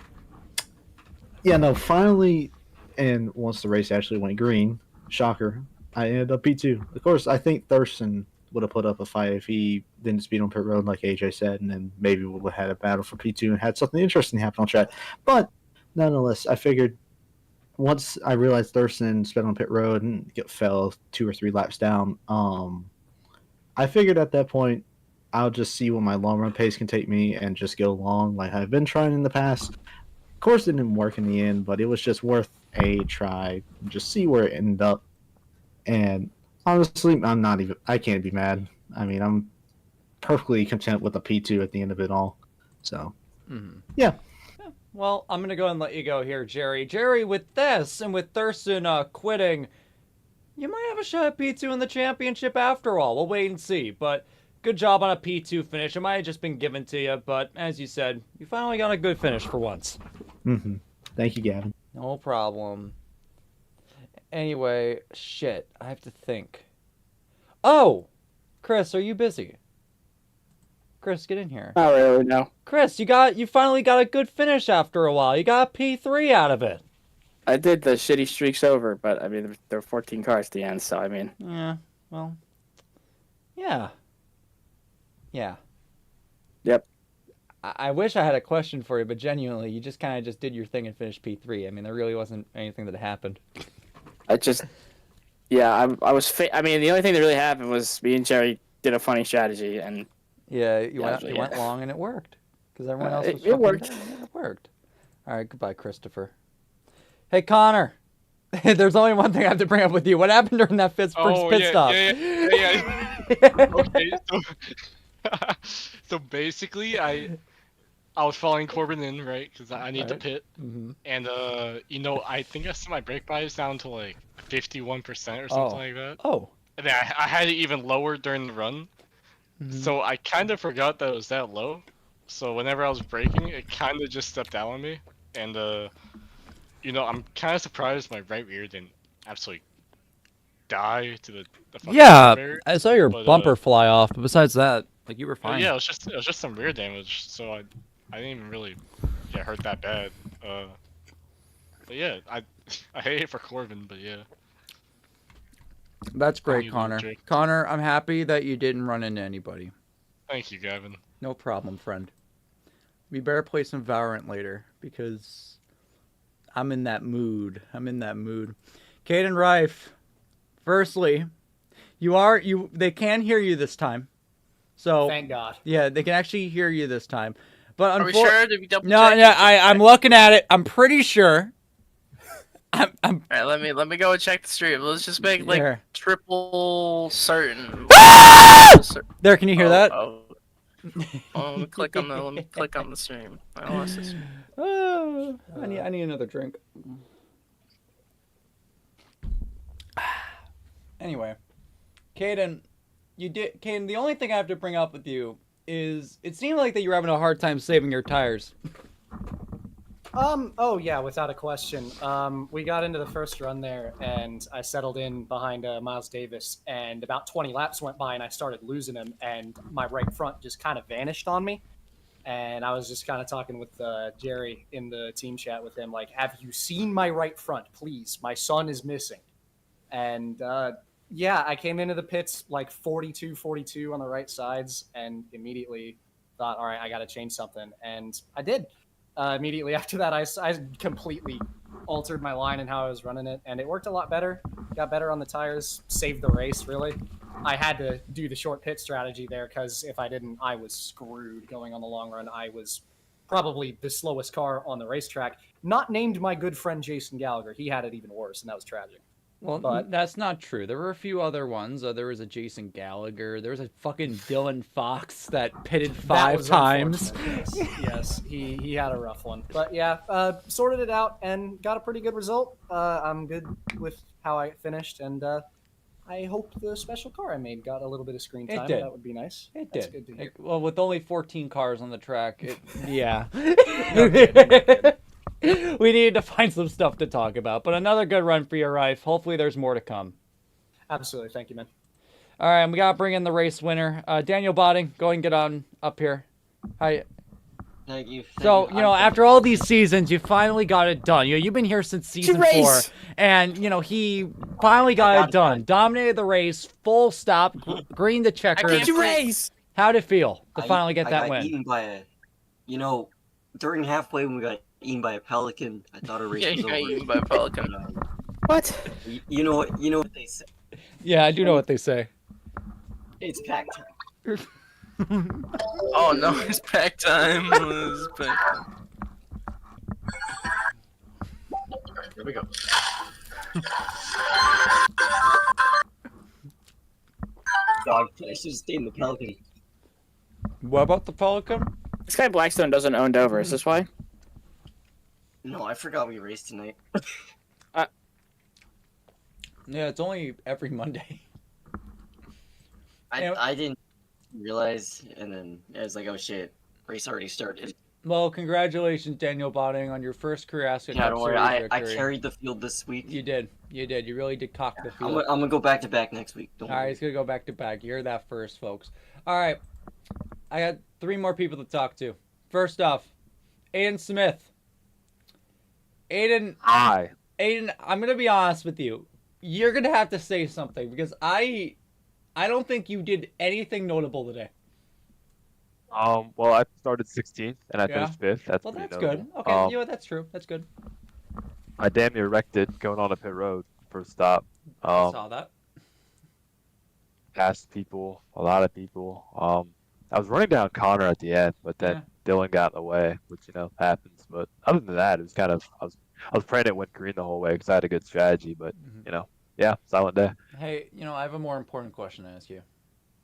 Yeah, no, finally, and once the race actually went green, shocker, I ended up P2. Of course, I think Thurston would have put up a fight if he didn't speed on pit road, like AJ said, and then maybe we would have had a battle for P2 and had something interesting happen on track. But nonetheless, I figured once I realized Thurston sped on pit road and fell 2 or 3 laps down, I figured at that point I'll just see what my long run pace can take me and just go along like I've been trying in the past. Of course, it didn't work in the end, but it was just worth a try. Just see where it ended up. And honestly, I can't be mad. I mean, I'm perfectly content with a P2 at the end of it all. So, yeah. Well, I'm going to go and let you go here, Jerry. Jerry, with this and with Thurston quitting, you might have a shot at P2 in the championship after all. We'll wait and see. But good job on a P2 finish. It might have just been given to you, but as you said, you finally got a good finish for once. Thank you, Gavin. No problem. Anyway, shit, I have to think. Oh! Chris, are you busy? Chris, get in here. Not really, no. Chris, you finally got a good finish after a while. You got a P3 out of it. I did the shitty streaks over, but I mean, there were 14 cars at the end, so I mean. Yeah, well, yeah. Yeah. Yep. I wish I had a question for you, but genuinely, you just kind of just did your thing and finished P3. I mean, there really wasn't anything that happened. Yeah, I mean, the only thing that really happened was me and Jerry did a funny strategy, and Yeah, you Yeah, went yeah. long and it worked. Because everyone else It- was it fucking worked. dead. Yeah, it worked. All right, goodbye, Christopher. Hey, Connor. There's only one thing I have to bring up with you. What happened during that pit stop? Yeah. Okay, so basically, I was following Corbin in, right? Because I need to Right. pit, Mhm. and I think I set my brake bias down to like 51% or something like that. Oh. And then I had it even lower during the run, so I kind of forgot that it was that low. So whenever I was braking, it kind of just stepped out on me, and I'm kind of surprised my right rear didn't absolutely die to the fucking Yeah, barrier. I saw your But, bumper fly off, but besides that, like, you were but fine. yeah, it was just some rear damage, so I didn't even really get hurt that bad. But yeah, I hate it for Corbin, but yeah. That's great, you little Connor. jerk. Connor, I'm happy that you didn't run into anybody. Thank you, Gavin. No problem, friend. We better play some Valorant later, because I'm in that mood. Caden Rife, firstly, they can hear you this time. So Thank God. yeah, they can actually hear you this time. But Are we sure? Did we double No, check? no, I'm looking at it. I'm pretty sure. I'm All right, let me go and check the stream. Let's just make like There. triple certain. There, can you hear that? Oh, let me click on the stream. I lost this. I need another drink. Anyway, Caden, the only thing I have to bring up with you is it seemed like that you were having a hard time saving your tires. Oh yeah, without a question. We got into the first run there, and I settled in behind Miles Davis, and about 20 laps went by, and I started losing him, and my right front just kind of vanished on me. And I was just kind of talking with Jerry in the team chat with him, like, have you seen my right front? Please, my son is missing. And yeah, I came into the pits like 42 on the right sides, and immediately thought, all right, I got to change something, and I did. Immediately after that, I completely altered my line and how I was running it, and it worked a lot better. Got better on the tires, saved the race, really. I had to do the short pit strategy there, because if I didn't, I was screwed going on the long run. I was probably the slowest car on the racetrack. Not named my good friend Jason Gallagher. He had it even worse, and that was tragic. Well, But that's not true. There were a few other ones. There was a Jason Gallagher. There was a fucking Dylan Fox that pitted that 5 was times. unfortunate, yes, he had a rough one. But yeah, sorted it out and got a pretty good result. I'm good with how I finished, and I hope the special car I made got a little bit of screen time. It did. That would be nice. It That's did. good to hear. Well, with only 14 cars on the track, yeah. We needed to find some stuff to talk about. But another good run for your Rife. Hopefully there's more to come. Absolutely. Thank you, man. All right, and we got to bring in the race winner. Daniel Botting, go and get on up here. Hi. Thank you. So, after all these seasons, you finally got it done. You've been here since season 4. And, he finally got it done. Dominated the race, full stop, green the checkers. Race. How'd it feel to finally get that I got win? eaten by during halfway when we got eaten by a pelican, I thought our race Yeah, was you got over. eaten by a pelican. What? You know what they say. Yeah, I do know what they say. It's pack time. Oh no, it's pack time. It's pack time. Alright, here we go. Dog, I should have stayed in the pelican. What about the Pelican? This guy Blackstone doesn't own Dover. Is this why? No, I forgot we raced tonight. Yeah, it's only every Monday. I didn't realize, and then I was like, oh shit, race already started. Well, congratulations, Daniel Botting, on your first career ASCA Yeah, Cup don't worry, Series I victory. carried the field this week. You did. You really did cock the I'm field. gonna go back to back next week. Don't All right, worry. he's gonna go back to back. You heard that first, folks. All right, I got 3 more people to talk to. First off, Aiden Smith. Aiden. Hi. Aiden, I'm gonna be honest with you. You're gonna have to say something because I don't think you did anything notable today. Well, I started 16th and I Yeah. finished 5th. That's Well, pretty that's notable. good. Okay, you know what? That's true. That's good. I damn near wrecked it going on a pit road first stop. I saw that. Passed people, a lot of people. I was running down Connor at the end, but then Dylan got in the way, which happens. But other than that, it was kind of I was praying it went green the whole way because I had a good strategy. But yeah, silent day. Hey, I have a more important question to ask you.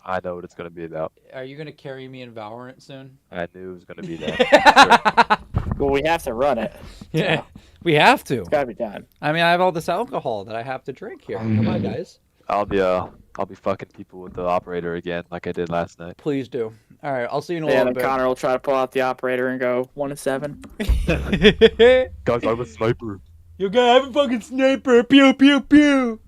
I know what it's going to be about. Are you gonna carry me in Valorant soon? I knew it was going to be that. Well, we have to run it. Yeah, we have to. It's gotta be done. I mean, I have all this alcohol that I have to drink here. Come on, guys. I'll be fucking people with the operator again, like I did last night. Please do. All right, I'll see you in a Yeah, little then bit. Connor will try to pull out the operator and go 1-7. Guys, I'm a sniper. You gotta have a fucking sniper. Pew pew pew.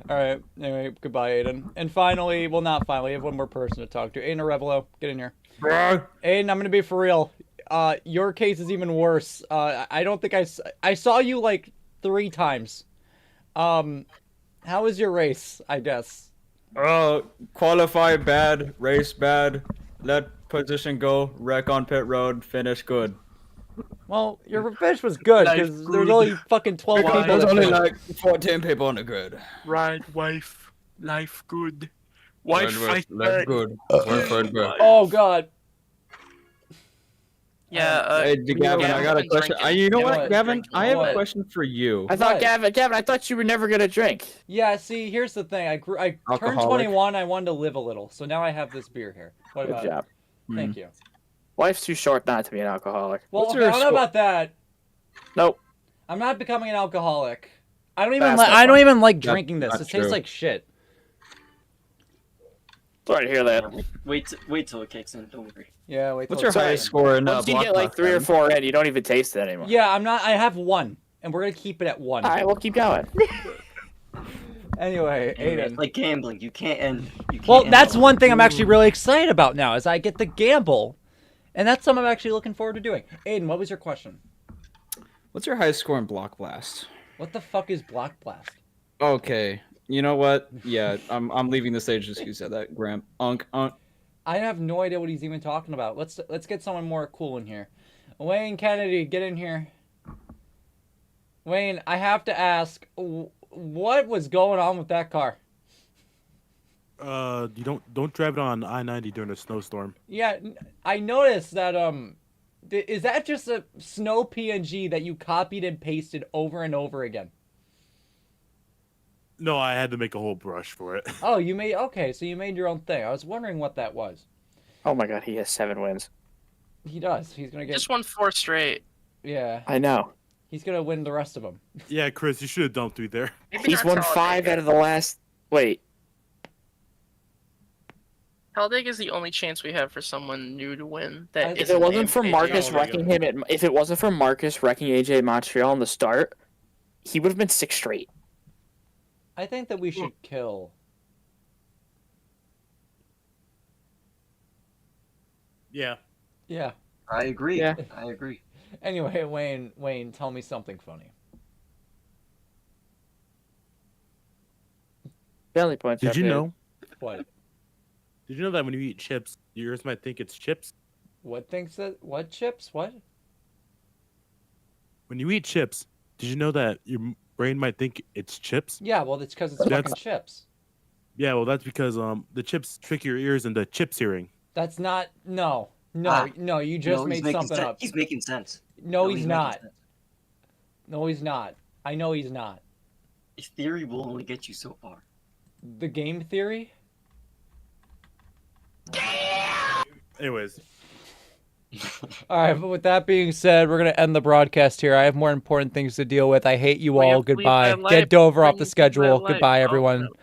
All right. Anyway, goodbye, Aiden. And finally, well, not finally, I have one more person to talk to. Aiden Arevalo, get in here. Aiden, I'm gonna be for real. Your case is even worse. I don't think I saw you like 3 times. How was your race? I guess. Qualify bad, race bad, let position go, wreck on pit road, finish good. Well, your finish was good because there's only fucking 12 people. There's that only finished. like 14 people on the grid. Ride, wife, life good. Wife fight back. Good. Good. Oh God. Yeah. Hey, Gavin, I got a question. You know what, Gavin? I have a question for you. I thought, Gavin, I thought you were never gonna drink. Yeah. See, here's the thing. I turned Alcoholic. 21. I wanted to live a little, so now I have this beer here. What Good about job. it? Thank you. Life's too short not to be an alcoholic. Well, okay, I don't know about that. Nope. I'm not becoming an alcoholic. I don't even That's like. not I don't fun. even like That's drinking this. not It tastes true. like shit. Sorry to hear that. Wait till it kicks in. Don't worry. Yeah. Wait. What's till your it's highest done. score in Once you get like 3 or 4 in, you don't even taste it anymore. Yeah, I'm not. I have 1, and we're gonna keep it at 1. All right, we'll keep going. Anyway, It's Aiden. like gambling. You can't end. Well, that's one thing I'm actually really excited about now, is I get to gamble, and that's something I'm actually looking forward to doing. Aiden, what was your question? What's your highest score in Block Blast? What the fuck is Block Blast? Okay, you know what? Yeah, I'm leaving the stage just 'cause you said that, Graham. Unk. I have no idea what he's even talking about. Let's get someone more cool in here. Wayne Kennedy, get in here. Wayne, I have to ask, what was going on with that car? You don't drive it on I-90 during a snowstorm. Yeah, I noticed that. Is that just a snow PNG that you copied and pasted over and over again? No, I had to make a whole brush for it. Oh, you made so you made your own thing. I was wondering what that was. Oh my god, he has 7 wins. He does. He's gonna get. Just won 4 straight. Yeah. I know. He's gonna win the rest of them. Yeah, Chris, you should have dumped me there. He's won 5 out of the last. Wait. Talladega is the only chance we have for someone new to win. That If isn't it wasn't named for AJ Marcus Allmendinger. wrecking him if it wasn't for Marcus wrecking AJ Montreal in the start, he would have been 6 straight. I think that we should kill. Yeah. Yeah. I agree. Yeah. I agree. Anyway, Wayne, tell me something funny. Belly punch. Did you know? What? Did you know that when you eat chips, yours might think it's chips? What thinks that? What chips? What? When you eat chips, did you know that your brain might think it's chips? Yeah, well, it's because it's fucking chips. Yeah, well, that's because the chips trick your ears into chips hearing. That's not. No. Ah, No. You just he's made making something sen- up. He's making sense. No, he's making not. sense. No, he's not. I know he's not. His theory will only get you so far. The game theory? Anyways. All right, but with that being said, we're going to end the broadcast here. I have more important things to deal with. I hate you We all. have to leave Goodbye. that life. Get Dover off Bring the that schedule. life. Goodbye, Oh, everyone. no.